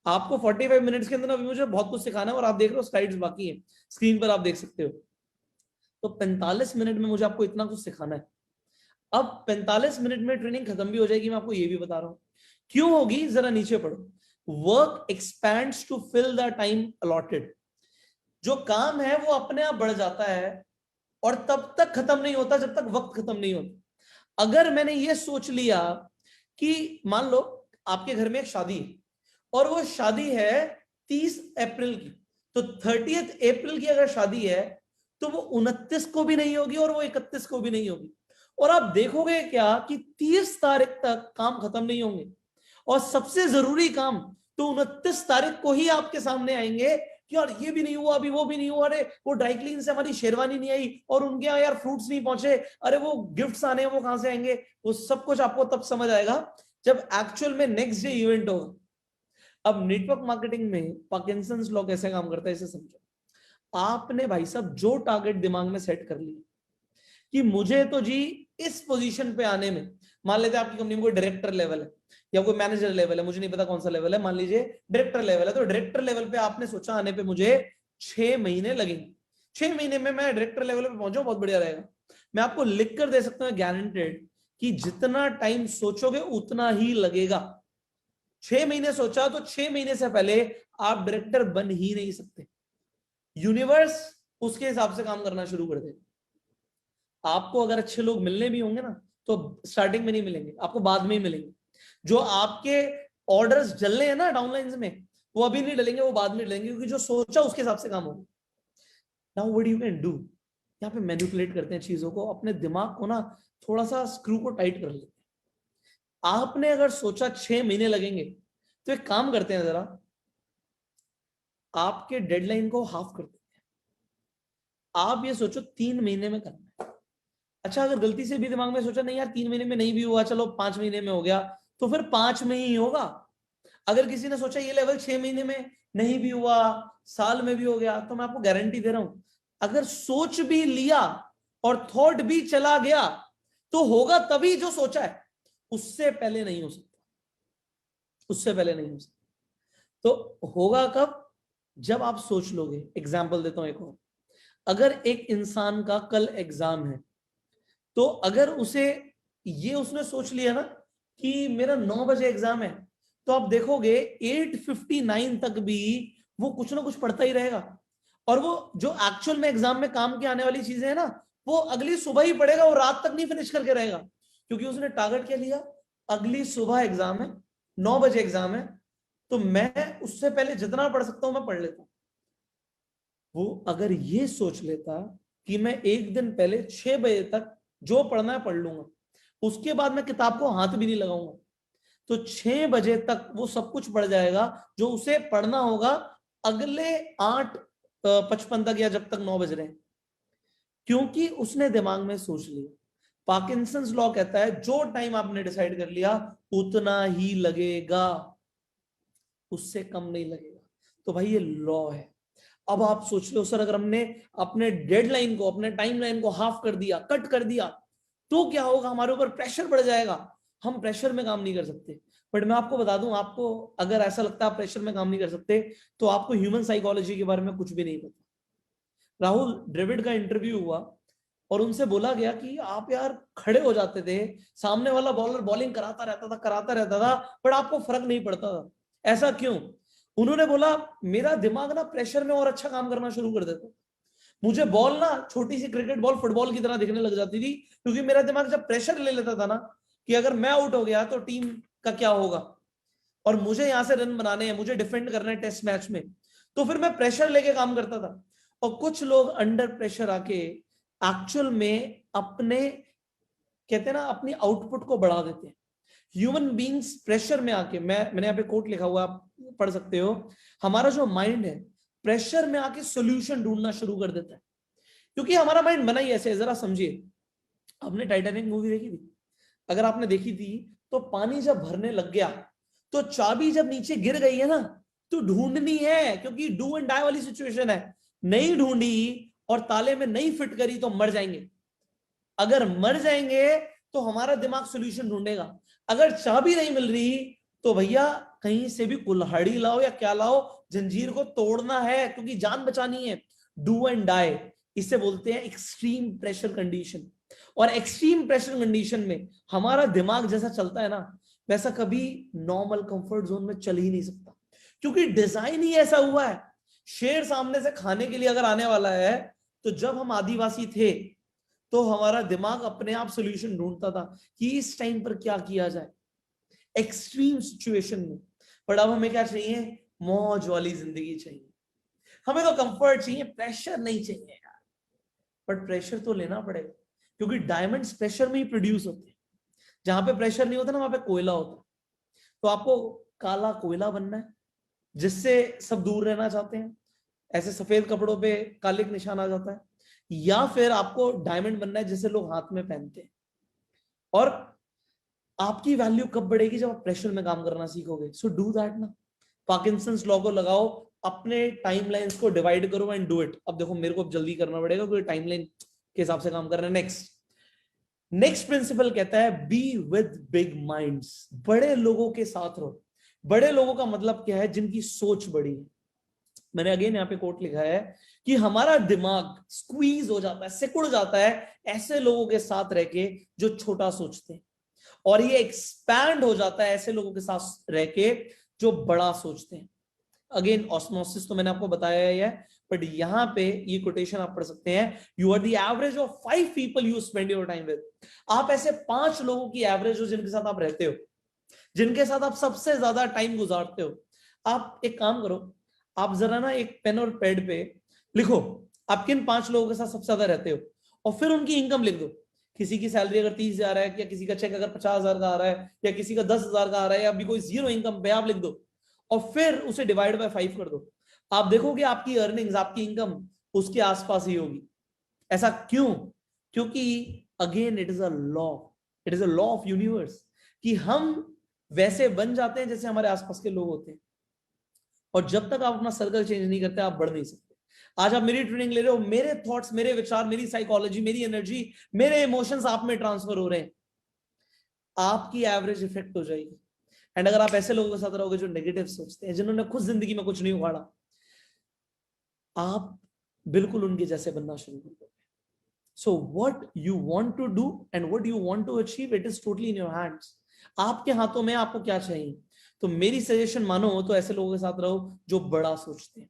आपको 45 मिनट्स के अंदर अभी मुझे बहुत कुछ सिखाना है और आप देख रहे हो स्लाइड्स बाकी है, स्क्रीन पर आप देख सकते हो। तो 45 मिनट में मुझे आपको इतना कुछ सिखाना है। अब 45 मिनट में ट्रेनिंग खत्म भी हो जाएगी, मैं आपको ये भी बता रहा हूं क्यों होगी, जरा नीचे पढ़ो। Work expands to fill the time allotted. जो काम है वो अपने आप बढ़ जाता है और तब तक खत्म नहीं होता जब तक वक्त खत्म नहीं होता। अगर मैंने ये सोच लिया कि मान लो आपके घर में एक शादी है और वो शादी है 30 अप्रैल की, तो 30 अप्रैल की अगर शादी है तो वो 29 को भी नहीं होगी और वो 31 को भी नहीं होगी। और आप देखोगे क्या कि 30 तारीख तक काम खत्म नहीं होंगे और सबसे जरूरी काम तो 29 तारीख को ही आपके सामने आएंगे कि यार ये भी नहीं हुआ, अभी वो भी नहीं हुआ, अरे वो ड्राई क्लीन से हमारी शेरवानी नहीं आई और उनके यहाँ यार फ्रूट्स नहीं पहुंचे, अरे वो गिफ्ट्स आने हैं वो कहां से आएंगे। वो सब कुछ आपको तब समझ आएगा जब एक्चुअल में नेक्स्ट डे इवेंट होगा। अब नेटवर्क मार्केटिंग में पार्किंसंस लॉ कैसे काम करता है इसे समझो। आपने भाई साहब जो टारगेट दिमाग में सेट कर लिया कि मुझे तो जी इस पोजीशन पे आने में, मान लेते हैं आपकी कंपनी में कोई डायरेक्टर लेवल है या कोई मैनेजर लेवल है, मुझे नहीं पता कौन सा लेवल है, मान लीजिए डायरेक्टर लेवल है, तो डायरेक्टर लेवल पे आपने सोचा आने पे मुझे 6 महीने लगेंगे, 6 महीने में मैं डायरेक्टर लेवल पे पहुंचूं, बहुत बढ़िया रहेगा। मैं आपको लिख कर दे सकता हूँ गारंटेड कि जितना टाइम सोचोगे उतना ही लगेगा। 6 महीने सोचा तो 6 महीने से पहले आप डायरेक्टर बन ही नहीं सकते। यूनिवर्स उसके हिसाब से काम करना शुरू कर देगा। आपको अगर अच्छे लोग मिलने भी होंगे ना तो स्टार्टिंग में नहीं मिलेंगे, आपको बाद में ही मिलेंगे। जो आपके ऑर्डर्स डलने हैं ना डाउनलाइंस में, वो अभी नहीं डलेंगे, वो बाद में डलेंगे, क्योंकि जो सोचा उसके हिसाब से काम होगा। Now what you can do, यहाँ पे मैनिपुलेट करते हैं चीजों को, अपने दिमाग को ना थोड़ा सा स्क्रू को टाइट कर लेते हैं। आपने अगर सोचा 6 महीने लगेंगे तो एक काम करते हैं, जरा आपके डेडलाइन को हाफ कर देते हैं। आप ये सोचो 3 महीने में करना है। अच्छा, अगर गलती से भी दिमाग में सोचा नहीं यार 3 महीने में नहीं भी हुआ, चलो 5 महीने में हो गया, तो फिर 5 में ही होगा। अगर किसी ने सोचा ये लेवल 6 महीने में नहीं भी हुआ, साल में भी हो गया, तो मैं आपको गारंटी दे रहा हूं अगर सोच भी लिया और थॉट भी चला गया तो होगा तभी जो सोचा है, उससे पहले नहीं हो सकता, उससे पहले नहीं हो सकता। तो होगा कब? जब आप सोच लोगे। एग्जाम्पल देता हूं एक और, अगर एक इंसान का कल एग्जाम है तो अगर उसे ये उसने सोच लिया ना कि मेरा 9 बजे एग्जाम है, तो आप देखोगे 8:59 तक भी वो कुछ ना कुछ पढ़ता ही रहेगा। और वो जो एक्चुअल में एग्जाम में काम की आने वाली चीजें है ना, वो अगली सुबह ही पढ़ेगा, वो रात तक नहीं फिनिश करके रहेगा, क्योंकि उसने टारगेट क्या लिया, अगली सुबह एग्जाम है, 9 बजे एग्जाम है, तो मैं उससे पहले जितना पढ़ सकता हूं मैं पढ़ लेता हूं। वो अगर ये सोच लेता कि मैं एक दिन पहले 6 बजे तक जो पढ़ना है पढ़ लूंगा, उसके बाद मैं किताब को हाथ भी नहीं लगाऊंगा, तो 6 बजे तक वो सब कुछ पढ़ जाएगा जो उसे पढ़ना होगा अगले 8:55 तक, या जब तक 9 बज रहे हैं, क्योंकि उसने दिमाग में सोच लिया। पार्किंसंस लॉ कहता है जो टाइम आपने डिसाइड कर लिया उतना ही लगेगा, उससे कम नहीं लगेगा। तो भाई ये लॉ है। अब आप सोच लो सर, अगर हमने अपने डेडलाइन को, अपने टाइमलाइन को हाफ कर दिया, कट कर दिया, तो क्या होगा, हमारे ऊपर प्रेशर बढ़ जाएगा, हम प्रेशर में काम नहीं कर सकते। बट मैं आपको बता दूं, आपको अगर ऐसा लगता है आप प्रेशर में काम नहीं कर सकते, तो आपको ह्यूमन साइकोलॉजी के बारे में कुछ भी नहीं पता। राहुल द्रविड़ का इंटरव्यू हुआ और उनसे बोला गया कि आप यार खड़े हो जाते थे, सामने वाला बॉलर बॉलिंग कराता रहता था, बट आपको फर्क नहीं पड़ता था, ऐसा क्यों? उन्होंने बोला मेरा दिमाग ना प्रेशर में और अच्छा काम करना शुरू कर देता, मुझे बॉल ना छोटी सी क्रिकेट बॉल फुटबॉल की तरह दिखने लग जाती थी, क्योंकि मेरा दिमाग जब प्रेशर ले लेता था ना कि अगर मैं आउट हो गया तो टीम का क्या होगा और मुझे यहां से रन बनाने हैं, मुझे डिफेंड करना है टेस्ट मैच में, तो फिर मैं प्रेशर लेके काम करता था। और कुछ लोग अंडर प्रेशर आके एक्चुअल में अपने, कहते हैं ना, अपनी आउटपुट को बढ़ा देते हैं। ह्यूमन बींग्स प्रेशर में आके, मैंने यहाँ पे कोट लिखा हुआ आप पढ़ सकते हो, हमारा जो माइंड है प्रेशर में आके सॉल्यूशन ढूंढना शुरू कर देता है, क्योंकि हमारा माइंड बना ही ऐसे है। जरा समझिए, आपने टाइटैनिक मूवी देखी थी? अगर आपने देखी थी तो पानी जब भरने लग गया तो चाबी जब नीचे गिर गई है ना, तो ढूंढनी है, क्योंकि डू एंड डाई वाली सिचुएशन है। नहीं ढूंढी और ताले में नहीं फिट करी तो मर जाएंगे। अगर मर जाएंगे तो हमारा दिमाग सॉल्यूशन ढूंढेगा। अगर चाबी नहीं मिल रही तो भैया कहीं से भी कुल्हाड़ी लाओ या क्या लाओ, जंजीर को तोड़ना है, क्योंकि जान बचानी है। डू एंड डाई, इसे बोलते हैं एक्सट्रीम प्रेशर कंडीशन। और एक्सट्रीम प्रेशर कंडीशन में हमारा दिमाग जैसा चलता है ना, वैसा कभी नॉर्मल कंफर्ट जोन में चल ही नहीं सकता, क्योंकि डिजाइन ही ऐसा हुआ है। शेर सामने से खाने के लिए अगर आने वाला है, तो जब हम आदिवासी थे तो हमारा दिमाग अपने आप सॉल्यूशन ढूंढता था कि इस टाइम पर क्या किया जाए एक्सट्रीम सिचुएशन में। पर अब हमें क्या चाहिए? मौज वाली जिंदगी चाहिए। हमें तो कंफर्ट चाहिए, प्रेशर नहीं चाहिए यार। बट प्रेशर तो लेना पड़ेगा, क्योंकि डायमंड्स प्रेशर में ही प्रोड्यूस होते हैं। जहां पे प्रेशर नहीं होता ना, वहां पे कोयला होता है। तो आपको काला कोयला बनना है, जिससे सब दूर रहना चाहते हैं, ऐसे सफेद कपड़ों पे काले का निशान आ जाता है। या फिर आपको डायमंड बनना है, जिसे लोग हाथ में पहनते हैं। और आपकी वैल्यू कब बढ़ेगी? जब आप प्रेशर में काम करना सीखोगे। सो डू दैट ना। पार्किंसंस लॉ को लगाओ, अपने टाइमलाइंस को डिवाइड करो एंड डू इट। अब देखो, मेरे को अब जल्दी करना पड़ेगा क्योंकि टाइमलाइन के हिसाब से काम करना है। नेक्स्ट प्रिंसिपल कहता है बी विद बिग माइंड्स। बड़े लोगों के साथ रहो। बड़े लोगों का मतलब क्या है? जिनकी सोच बड़ी है। मैंने अगेन यहाँ पे कोट लिखा है कि हमारा दिमाग स्क्वीज हो जाता है, सिकुड़ जाता है ऐसे लोगों के साथ रह के जो छोटा सोचते हैं, और ये एक्सपैंड हो जाता है ऐसे लोगों के साथ रह के जो बड़ा सोचते हैं। अगेन ऑस्मोसिस तो मैंने आपको बताया ही है, बट यहां पे ये कोटेशन आप पढ़ सकते हैं, you are the average of 5 people you spend your time with. आप ऐसे 5 लोगों की एवरेज हो जिनके साथ आप रहते हो, जिनके साथ आप सबसे ज्यादा टाइम गुजारते हो। आप एक काम करो, आप जरा ना एक पेन और पैड पे लिखो आप किन 5 लोगों के साथ सबसे ज्यादा रहते हो, और फिर उनकी इनकम लिख दो। किसी की सैलरी अगर 30,000 है, या किसी का चेक अगर 50,000 का आ रहा है, या किसी का 10,000 का आ रहा है, या अभी कोई जीरो इनकम पे, आप लिख दो और फिर उसे डिवाइड बाय 5 कर दो। आप देखोगे आपकी अर्निंग्स, आपकी इनकम उसके आसपास ही होगी। ऐसा क्यों? क्योंकि again it is a law, it is a law of universe, कि हम वैसे बन जाते हैं जैसे हमारे आसपास के लोग होते हैं। और जब तक आप अपना सर्कल चेंज नहीं करते, आप बढ़ नहीं सकते। आज आप मेरी ट्रेनिंग ले रहे हो, मेरे थॉट्स, मेरे विचार, मेरी साइकोलॉजी, मेरी एनर्जी, मेरे इमोशंस आप में ट्रांसफर हो रहे हैं, आपकी एवरेज इफेक्ट हो जाएगी। एंड अगर आप ऐसे लोगों के साथ रहोगे जो नेगेटिव सोचते हैं, जिन्होंने खुद जिंदगी में कुछ नहीं उखाड़ा, आप बिल्कुल उनके जैसे बनना शुरू कर दोगे। So what you want to do and what you want to achieve, it is totally in your hands. आपके हाथों में आपको क्या चाहिए। तो मेरी सजेशन मानो तो ऐसे लोगों के साथ रहो जो बड़ा सोचते हैं।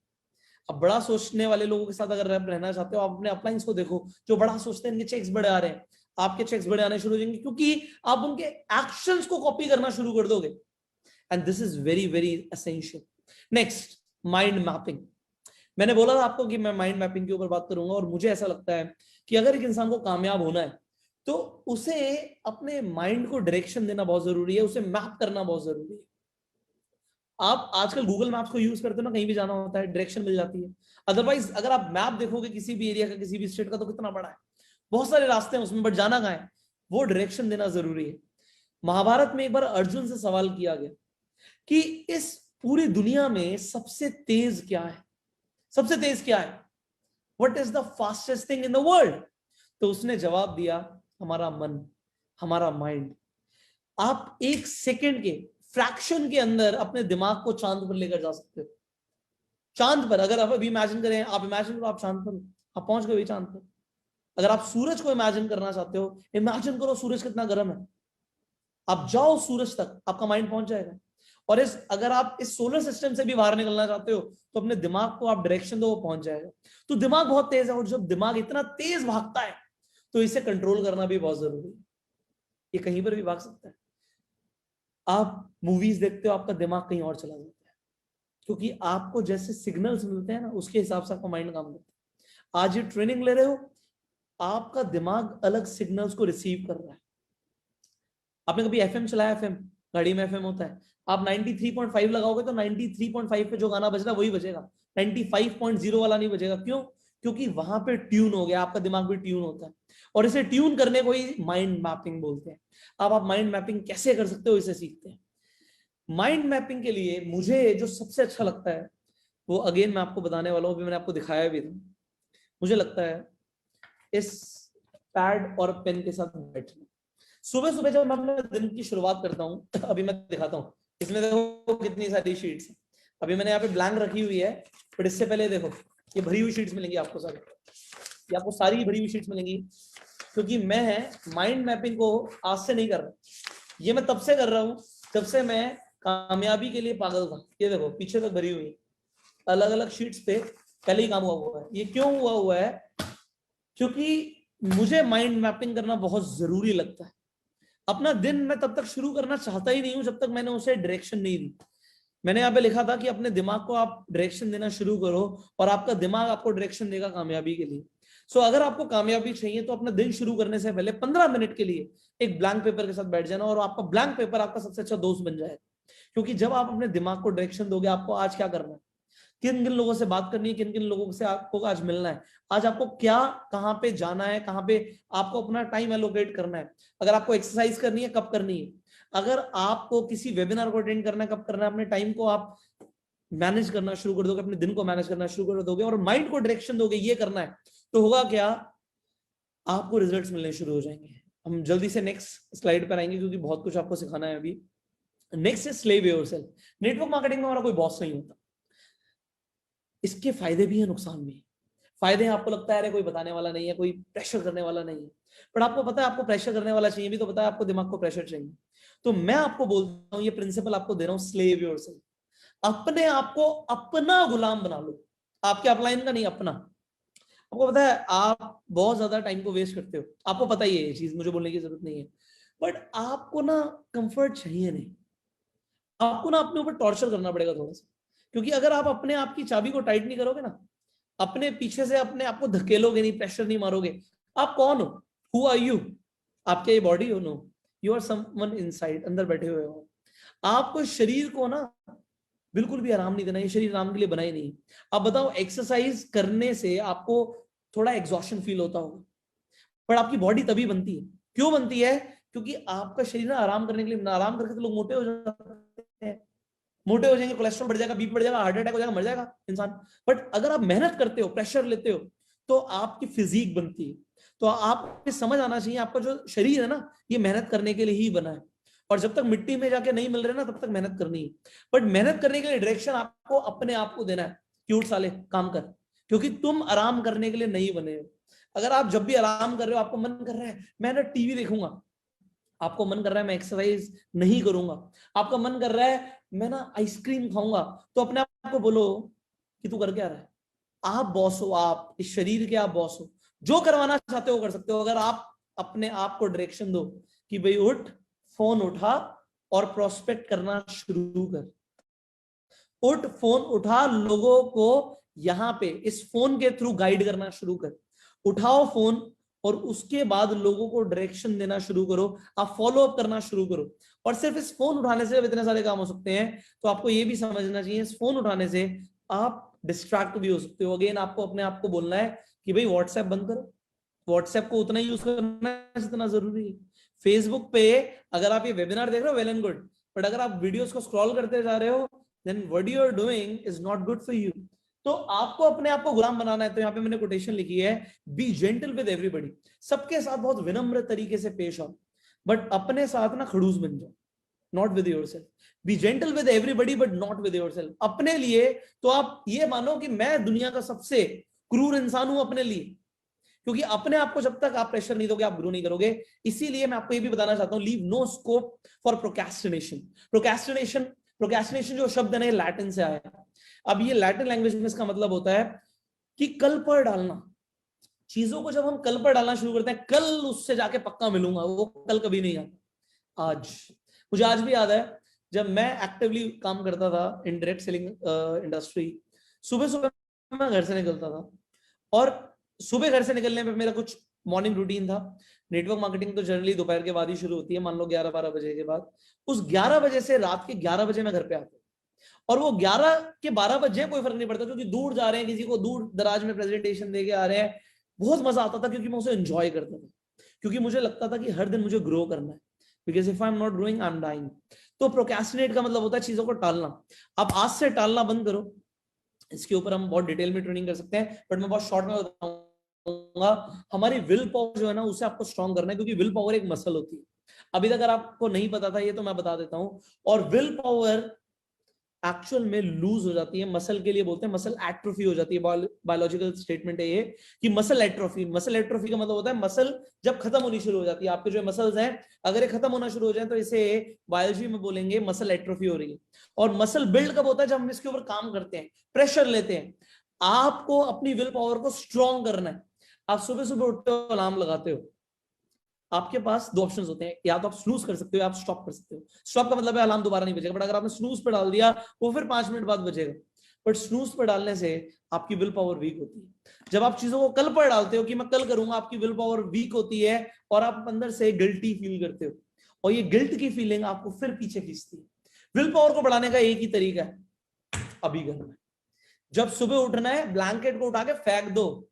अब बड़ा सोचने वाले लोगों के साथ अगर रहना चाहते हो, आप अपने अपलाइंस को देखो, जो बड़ा सोचते हैं इनके चेक्स बड़े आ रहे हैं, आपके चेक्स बड़े आने शुरू हो जाएंगे, क्योंकि आप उनके एक्शंस को कॉपी करना शुरू कर दोगे। And this is very very essential. Next, mind mapping. मैंने बोला था आपको कि मैं माइंड मैपिंग के ऊपर बात करूंगा, और मुझे ऐसा लगता है कि अगर एक इंसान को कामयाब होना है तो उसे अपने माइंड को डायरेक्शन देना बहुत जरूरी है, उसे मैप करना बहुत जरूरी है। आप आजकल गूगल मैप्स को यूज करते हो ना, कहीं भी जाना होता है डायरेक्शन मिल जाती है। अदरवाइज अगर आप मैप देखोगे किसी भी एरिया का, किसी भी स्टेट का, तो कितना बड़ा है, बहुत सारे रास्ते हैं उसमें, बट जाना कहाँ है, वो डायरेक्शन देना जरूरी है। महाभारत में एक बार अर्जुन से सवाल किया गया कि इस पूरी दुनिया में सबसे तेज क्या है, सबसे तेज क्या है, what is the fastest thing in the world. तो उसने जवाब दिया, हमारा मन, हमारा माइंड। आप एक सेकंड के फ्रैक्शन के अंदर अपने दिमाग को चांद पर लेकर जा सकते हो। चांद पर अगर आप अभी इमेजिन करें, आप इमेजिन करो आप चांद पर, आप पहुंच गए चांद पर। अगर आप सूरज को इमेजिन करना चाहते हो, इमेजिन करो सूरज कितना गर्म है, आप जाओ सूरज तक, आपका माइंड पहुंच जाएगा। और अगर आप इस सोलर सिस्टम से भी बाहर निकलना चाहते हो, तो अपने दिमाग को आप डायरेक्शन दो, वो पहुंच जाएगा। तो दिमाग बहुत तेज है, और जब दिमाग इतना तेज भागता है तो इसे कंट्रोल करना भी बहुत जरूरी है। ये कहीं पर भी भाग सकता है। आप मूवीज देखते हो, आपका दिमाग कहीं और चला जाता है, क्योंकि आपको जैसे सिग्नल्स मिलते हैं ना, उसके हिसाब से आपका माइंड काम करता है। आज ये ट्रेनिंग ले रहे हो, आपका दिमाग अलग सिग्नल्स को रिसीव कर रहा है। आपने कभी एफएम चलाया? एफएम, गाड़ी में एफएम होता है, आप 93.5 लगाओगे तो 93.5 पे जो गाना बज रहा है वही बजेगा, 95.0 वाला नहीं बजेगा। क्यों? क्योंकि वहां पे ट्यून हो गया, आपका दिमाग भी ट्यून होता है, और इसे ट्यून करने को ही माइंड मैपिंग बोलते हैं। अब आप माइंड मैपिंग कैसे कर सकते हो, इसे सीखते हैं। माइंड मैपिंग के लिए मुझे जो सबसे अच्छा लगता है वो अगेन मैं आपको बताने वाला हूं, अभी मैंने आपको दिखाया भी था। मुझे लगता है इस पैड और पेन के साथ बैठना। सुबह सुबह जब मैं अपने दिन की शुरुआत करता हूँ, अभी मैं दिखाता हूँ, इसमें देखो कितनी सारी शीट्स हैं। अभी मैंने यहाँ पे ब्लैंक रखी हुई है, बट इससे पहले देखो ये भरी हुई शीट्स मिलेंगी आपको सारी, ये आपको सारी भरी हुई शीट्स मिलेंगी, क्योंकि मैं माइंड मैपिंग को आज से नहीं कर रहा, ये मैं तब से कर रहा हूँ जब से मैं कामयाबी के लिए पागल था। ये देखो पीछे तक भरी हुई अलग अलग शीट्स पे पहले ही काम हुआ है। ये क्यों हुआ है? क्योंकि मुझे माइंड मैपिंग करना बहुत जरूरी लगता है। अपना दिन मैं तब तक शुरू करना चाहता ही नहीं हूं जब तक मैंने उसे डायरेक्शन नहीं दी। मैंने यहाँ पे लिखा था कि अपने दिमाग को आप डायरेक्शन देना शुरू करो और आपका दिमाग आपको डायरेक्शन देगा कामयाबी के लिए। सो अगर आपको कामयाबी चाहिए तो अपना दिन शुरू करने से पहले 15 मिनट के लिए एक ब्लैंक पेपर के साथ बैठ जाना, और आपका ब्लैंक पेपर आपका सबसे अच्छा दोस्त बन जाएगा। क्योंकि जब आप अपने दिमाग को डायरेक्शन दोगे, आपको आज क्या करना है, किन किन लोगों से बात करनी है, किन किन लोगों से आपको आज मिलना है, आज आपको क्या कहाँ पे जाना है, कहाँ पे आपको अपना टाइम एलोकेट करना है, अगर आपको एक्सरसाइज करनी है कब करनी है, अगर आपको किसी वेबिनार को अटेंड करना है कब करना है, अपने टाइम को आप मैनेज करना शुरू कर दोगे, अपने दिन को मैनेज करना शुरू कर दोगे और माइंड को डायरेक्शन दोगे ये करना है, तो होगा क्या, आपको रिजल्ट्स मिलने शुरू हो जाएंगे। हम जल्दी से नेक्स्ट स्लाइड पर आएंगे क्योंकि बहुत कुछ आपको सिखाना है अभी। Next is slave yourself. Network marketing में हमारा कोई बॉस नहीं होता। इसके फायदे भी हैं, नुकसान भी है। फायदे हैं, आपको लगता है अरे कोई बताने वाला नहीं है, कोई प्रेशर करने वाला नहीं है, पर आपको पता है आपको प्रेशर करने वाला चाहिए भी तो पता है आपको दिमाग को प्रेशर चाहिए। तो मैं आपको बोलता हूँ, ये प्रिंसिपल आपको दे रहा हूँ, स्लेव योरसेल्फ। अपने आप को अपना गुलाम बना लो, आपके अपलाइन का नहीं, अपना। आपको पता है आप बहुत ज्यादा टाइम को वेस्ट करते हो, आपको पता ही है ये चीज, मुझे बोलने की जरूरत नहीं है, बट आपको ना कंफर्ट चाहिए नहीं, आपको ना अपने ऊपर टॉर्चर करना पड़ेगा थोड़ा सा। क्योंकि अगर आप अपने आप की चाबी को टाइट नहीं करोगे ना, अपने पीछे से अपने आप को धकेलोगे नहीं, प्रेशर नहीं मारोगे, आप कौन हो, हु आर यू, आपके ये बॉडी हो, no, you are someone inside, अंदर बैठे हुए हो। आपको शरीर को ना बिल्कुल भी आराम नहीं देना, ये शरीर आराम के लिए बना ही नहीं। अब बताओ एक्सरसाइज करने से आपको थोड़ा एग्जॉशन फील होता होगा, पर आपकी बॉडी तभी बनती है, क्यों बनती है, क्योंकि आपका शरीर ना आराम करने के लिए, आराम करके तो लोग मोटे हो जाते हैं, मोटे हो जाएंगे, कोलेस्ट्रॉल बढ़ जाएगा, बीपी बढ़ जाएगा, हार्ट अटैक हो जाएगा, मर जाएगा इंसान। बट अगर आप मेहनत करते हो, प्रेशर लेते हो, तो आपकी फिजिक बनती है। तो आपको समझ आना चाहिए आपका जो शरीर है ना, ये मेहनत करने के लिए ही बना है, और जब तक मिट्टी में जाके नहीं मिल रहे ना तब तक मेहनत करनी है। बट मेहनत करने के लिए डायरेक्शन आपको अपने आप को देना है, क्यूट साले काम कर, क्योंकि तुम आराम करने के लिए नहीं बने हो। अगर आप जब भी आराम कर रहे हो, आपको मन कर रहा है मैं ना टीवी देखूंगा, आपको मन कर रहा है मैं एक्सरसाइज नहीं करूंगा, आपका मन कर रहा है मैं ना आइसक्रीम खाऊंगा, तो अपने आप को बोलो कि तू कर क्या रहा है, आप बॉस हो, आप इस शरीर के आप बॉस हो, जो करवाना चाहते हो कर सकते हो। अगर आप अपने आप को डायरेक्शन दो कि भाई उठ, फोन उठा और प्रोस्पेक्ट करना शुरू कर, उठ फोन उठा, लोगों को यहाँ पे इस फोन के थ्रू गाइड करना शुरू कर, उठाओ फोन और उसके बाद लोगों को डायरेक्शन देना शुरू करो, आप फॉलो अप करना शुरू करो। और सिर्फ इस फोन उठाने से इतने सारे काम हो सकते हैं, तो आपको ये भी समझना चाहिए इस फोन उठाने से आप डिस्ट्रैक्ट भी हो सकते हो। अगेन आपको अपने आप को बोलना है कि भाई व्हाट्सएप बंद करो, व्हाट्सएप को उतना यूज करना है जितना जरूरी है। फेसबुक पे अगर आप ये वेबिनार देख रहे हो वेल एंड गुड, बट अगर आप वीडियोस को स्क्रॉल करते जा रहे हो then what you are doing is not good for you. तो आपको अपने आप को गुलाम बनाना है। तो यहाँ पे मैंने कोटेशन लिखी है, बी जेंटल विद एवरीबॉडी, सबके साथ बहुत विनम्र तरीके से पेश आओ, बट अपने साथ ना खड़ूस बन जाओ, not with yourself. B gentle with everybody but not with yourself. अपने लिए तो आप ये मानो कि मैं दुनिया का सबसे क्रूर इंसान हूं अपने लिए, क्योंकि अपने आप को जब तक आप प्रेशर नहीं दोगे आप ग्रो नहीं करोगे। इसीलिए मैं आपको ये भी बताना चाहता हूं, leave no scope for procrastination. Procrastination जो शब्द है ना, लैटिन से आया। अब ये लैटिन लैंग्वेज में इसका मतलब होता है कि कल पर डालना। चीजों को जब हम कल पर डालना शुरू करते हैं, कल उससे जाके पक्का मिलूंगा, वो कल कभी नहीं आता। आज मुझे आज भी याद है जब मैं एक्टिवली काम करता था इन डायरेक्ट सेलिंग इंडस्ट्री, सुबह सुबह मैं घर से निकलता था और सुबह घर से निकलने पे मेरा कुछ मॉर्निंग रूटीन था। नेटवर्क मार्केटिंग तो जनरली दोपहर के बाद ही शुरू होती है, मान लो 11-12 बजे के बाद। उस 11 बजे से रात के 11 बजे मैं घर पे आता हूँ, और वो 11 के 12 बजे कोई फर्क नहीं पड़ता, क्योंकि दूर जा रहे हैं, किसी को दूर दराज में प्रेजेंटेशन देके आ रहे हैं, बहुत मजा आता था, क्योंकि मैं उसे एंजॉय करता था, क्योंकि मुझे लगता था कि हर दिन मुझे ग्रो करना है, because if I am not growing I am dying. तो प्रोक्रेस्टिनेट का मतलब होता है चीजों को टालना। आप आज से टालना बंद करो। इसके ऊपर हम बहुत डिटेल में ट्रेनिंग कर सकते हैं, बट मैं बहुत शॉर्ट में बताऊंगा। हमारी विल पावर जो है ना, उसे आपको स्ट्रॉन्ग करना है, क्योंकि विल पावर एक मसल होती है। अभी तक अगर आपको नहीं पता था ये, तो मैं बता देता हूं। और विल पावर एक्चुअल में लूज हो जाती है, मसल के लिए बोलते हैं मसल एट्रोफी हो जाती है। बायोलॉजिकल स्टेटमेंट है ये कि मसल एट्रोफी। मसल एट्रोफी का मतलब होता है मसल जब खत्म होनी शुरू हो जाती है। आपके जो मसल्स हैं, अगर ये खत्म होना शुरू हो जाए, तो इसे बायोलॉजी में बोलेंगे मसल एट्रोफी हो रही है। और मसल बिल्ड कब होता है? जब हम इसके ऊपर काम करते हैं, प्रेशर लेते हैं। आपको अपनी विल पावर को स्ट्रॉन्ग करना है। आप सुबह सुबह उठते हो, अलार्म लगाते हो, आपके पास दो ऑप्शंस होते हैं, या तो आप स्नूज कर सकते हो या आप स्टॉप कर सकते हो। स्टॉप का मतलब है अलार्म दोबारा नहीं बजेगा, बट अगर आपने स्नूज पे डाल दिया, वो फिर 5 मिनट बाद बजेगा। बट स्नूज पे डालने से आपकी विल पावर वीक होती है। जब आप चीजों को कल पर डालते हो कि मैं कल करूंगा, आपकी विल पावर वीक होती है, और आप अंदर से गिल्टी फील करते हो, और ये गिल्ट की फीलिंग आपको फिर पीछे खींचती है। विल पावर को बढ़ाने का एक ही तरीका है, अभी करना है। जब सुबह उठना है, ब्लैंकेट को उठा के फेंक दो।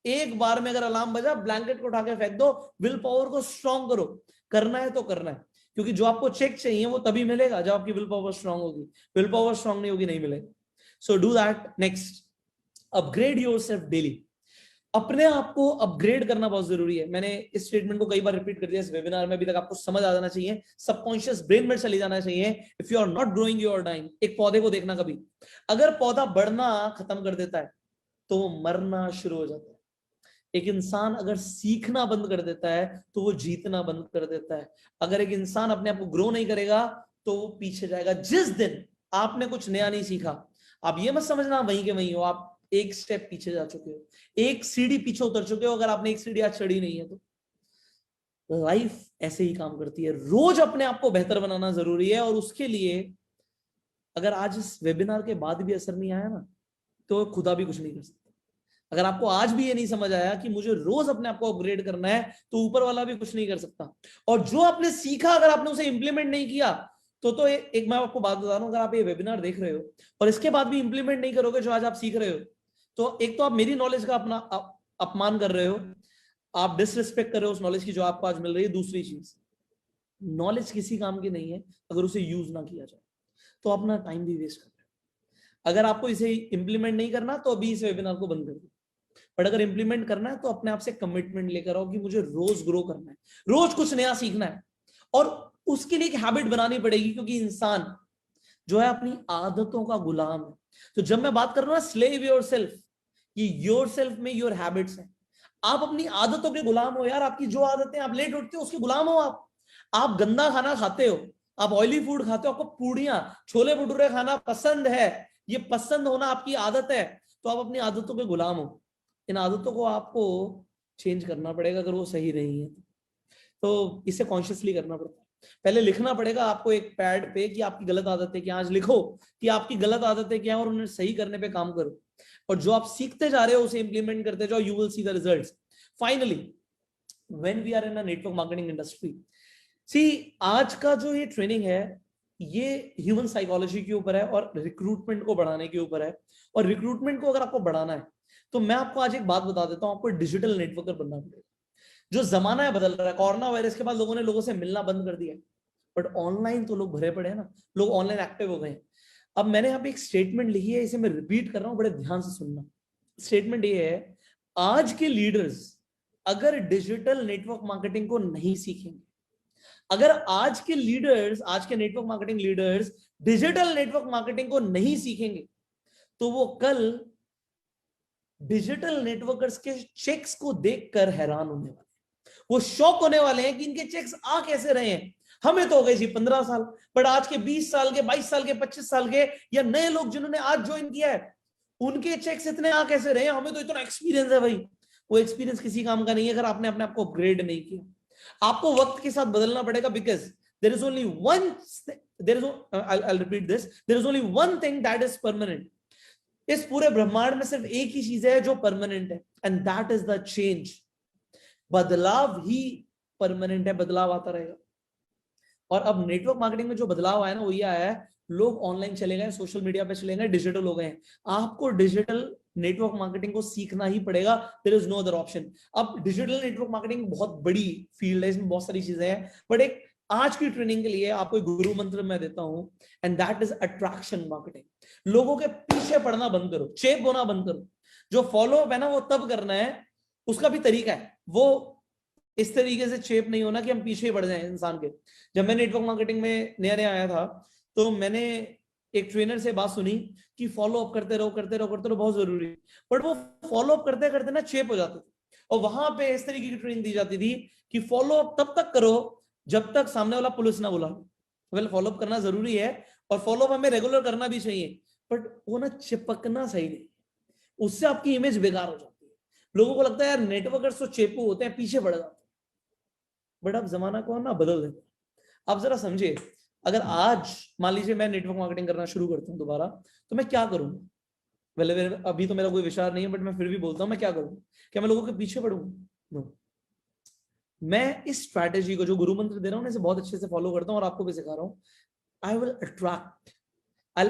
एक बार में अगर अलार्म बजा, ब्लैंकेट को उठा के फेंक दो। विल पावर को स्ट्रॉन्ग करो। करना है तो करना है, क्योंकि जो आपको चेक चाहिए वो तभी मिलेगा जब आपकी विल पावर स्ट्रॉन्ग होगी। विल पावर स्ट्रॉन्ग नहीं होगी, नहीं मिलेगा। So do that. Next, upgrade yourself daily. अपने आप को अपग्रेड करना बहुत जरूरी है। मैंने इस स्टेटमेंट को कई बार रिपीट कर दिया इस वेबिनार में, अभी तक आपको समझ आ जाना चाहिए, सबकॉन्शियस ब्रेन में चली जाना चाहिए। If you are not growing you are dying. एक पौधे को देखना, कभी अगर पौधा बढ़ना खत्म कर देता है तो वो मरना शुरू हो जाता है। एक इंसान अगर सीखना बंद कर देता है तो वो जीतना बंद कर देता है। अगर एक इंसान अपने आप को ग्रो नहीं करेगा तो वो पीछे जाएगा। जिस दिन आपने कुछ नया नहीं सीखा, आप ये मत समझना वहीं के वहीं हो, आप एक स्टेप पीछे जा चुके हो, एक सीढ़ी पीछे उतर चुके हो। अगर आपने एक सीढ़ी आज चढ़ी नहीं है तो लाइफ ऐसे ही काम करती है। रोज अपने आप को बेहतर बनाना जरूरी है, और उसके लिए अगर आज इस वेबिनार के बाद भी असर नहीं आया ना, तो खुदा भी कुछ नहीं कर सकता। अगर आपको आज भी ये नहीं समझ आया कि मुझे रोज अपने आप को अपग्रेड करना है, तो ऊपर वाला भी कुछ नहीं कर सकता। और जो आपने सीखा, अगर आपने उसे इंप्लीमेंट नहीं किया, तो एक मैं आपको बात बता रहा हूं, अगर आप ये वेबिनार देख रहे हो और इसके बाद भी इंप्लीमेंट नहीं करोगे जो आज आप सीख रहे हो, तो एक तो आप मेरी नॉलेज का अपना अपमान कर रहे हो, आप डिसरिस्पेक्ट कर रहे हो उस नॉलेज की जो आपको आज मिल रही है। दूसरी चीज, नॉलेज किसी काम की नहीं है अगर उसे यूज ना किया जाए, तो अपना टाइम भी वेस्ट कर रहे हो। अगर आपको इसे इंप्लीमेंट नहीं करना, तो अभी इस वेबिनार को बंद कर दो। बट अगर इंप्लीमेंट करना है, तो अपने आप से कमिटमेंट लेकर आओ कि मुझे रोज ग्रो करना है, रोज कुछ नया सीखना है, और उसके लिए एक हैबिट बनानी पड़ेगी, क्योंकि इंसान जो है अपनी आदतों का गुलाम है। तो जब मैं बात कर रहा हूं ना स्लेव योरसेल्फ, ये योरसेल्फ में योर हैबिट्स है। आप अपनी आदतों के गुलाम हो यार। आपकी जो आदतें, आप लेट उठते हो उसके गुलाम हो आप गंदा खाना खाते हो, आप ऑयली फूड खाते हो, आपको पूड़ियां छोले भटूरे खाना पसंद है, ये पसंद होना आपकी आदत है, तो आप अपनी आदतों के गुलाम हो। इन आदतों को आपको चेंज करना पड़ेगा अगर वो सही नहीं है तो इसे कॉन्शियसली करना पड़ता है। पहले लिखना पड़ेगा आपको एक पैड पे कि आपकी गलत आदतें क्या, आज लिखो कि आपकी गलत आदतें क्या, और उन्हें सही करने पे काम करो, और जो आप सीखते जा रहे हो उसे इंप्लीमेंट करते जाओ। You will see the results. Finally, when we are in a network marketing industry, see आज का जो ये ट्रेनिंग है, ये ह्यूमन साइकोलॉजी के ऊपर है और रिक्रूटमेंट को बढ़ाने के ऊपर है। और रिक्रूटमेंट को अगर आपको बढ़ाना है, तो मैं आपको आज एक बात बता देता हूं, आपको डिजिटल नेटवर्कर बनना पड़ेगा। जो जमाना है बदल रहा है, कोरोना वायरस के बाद लोगों ने लोगों से मिलना बंद कर दिया, बट ऑनलाइन तो लोग भरे पड़े हैं ना, लोग ऑनलाइन एक्टिव हो गए हैं। अब मैंने यहाँ पे एक स्टेटमेंट लिखी है, इसे मैं रिपीट कर रहा हूं, बड़े ध्यान से सुनना। स्टेटमेंट ये है, आज के लीडर्स अगर डिजिटल नेटवर्क मार्केटिंग को नहीं सीखेंगे, अगर आज के लीडर्स, आज के network marketing leaders digital network marketing को नहीं सीखेंगे, तो वो कल डिजिटल नेटवर्कर्स के चेक्स को देखकर हैरान होने वाले, वो शॉक होने वाले हैं कि इनके चेक्स आ कैसे रहे हैं। हमें तो हो गए जी 15 साल, बट आज के 20 साल के, 22 साल के, 25 साल के या नए लोग जिन्होंने आज ज्वाइन किया है, उनके चेक्स इतने आ कैसे रहे हैं। हमें तो इतना एक्सपीरियंस है भाई। वो एक्सपीरियंस किसी काम का नहीं है अगर आपने अपने आप को अपग्रेड नहीं किया। आपको वक्त के साथ बदलना पड़ेगा, because there is only one, I'll repeat this, there is only one thing that is permanent. इस पूरे ब्रह्मांड में सिर्फ एक ही चीज है जो परमानेंट है, and that is the change. बदलाव ही परमानेंट है, बदलाव आता रहेगा। और अब नेटवर्क मार्केटिंग में जो बदलाव आया ना वो ये आया है, लोग ऑनलाइन चले गए, सोशल मीडिया पे चले गए, डिजिटल हो गए हैं। आपको डिजिटल नेटवर्क मार्केटिंग को सीखना ही पड़ेगा, there is no other option. अब डिजिटल नेटवर्क मार्केटिंग बहुत बड़ी फील्ड है, इसमें बहुत सारी चीजें हैं, बट एक आज की ट्रेनिंग के लिए आपको एक गुरु मंत्र मैं देता हूं, and that is attraction marketing. लोगों के पीछे पड़ना बंद करो, चेप होना बंद करो। जो फॉलो अप है ना वो तब करना है, उसका भी तरीका है, वो इस तरीके से चेप नहीं होना कि हम पीछे ही पड़ जाएं इंसान के। जब मैं नेटवर्क मार्केटिंग में नया नया आया था तो मैंने एक ट्रेनर से बात सुनी कि फॉलो अप करते रहो करते रहो करते रहो, बहुत जरूरी है। बट वो फॉलो अप करते करते ना चेप हो जाते थे, और वहां पे इस तरीके की ट्रेनिंग दी जाती थी कि फॉलो अप तब तक करो जब तक सामने वाला पुलिस ना बुला। वेल, फॉलो अप करना जरूरी है और फॉलो अप हमें रेगुलर करना भी चाहिए, बट वो ना चिपकना सही नहीं, उससे आपकी इमेज बेकार हो जाती है। लोगों को लगता है यार नेटवर्कर्स तो चेपू होते हैं, पीछे पड़ जाते हैं, बट अब जमाना को ना बदल देते। आप जरा समझिए, अगर आज मान लीजिए मैं नेटवर्क मार्केटिंग करना शुरू करता हूं दोबारा, तो मैं क्या करूंगा? अभी तो मेरा कोई विचार नहीं है, बट मैं फिर भी बोलता हूं मैं क्या करूंगा। क्या मैं लोगों के पीछे पड़ूंगा? नो। मैं इस स्ट्रैटेजी को जो गुरु मंत्र दे रहा हूं इसे बहुत अच्छे से फॉलो करता हूं और आपको भी सिखा रहा हूं। I will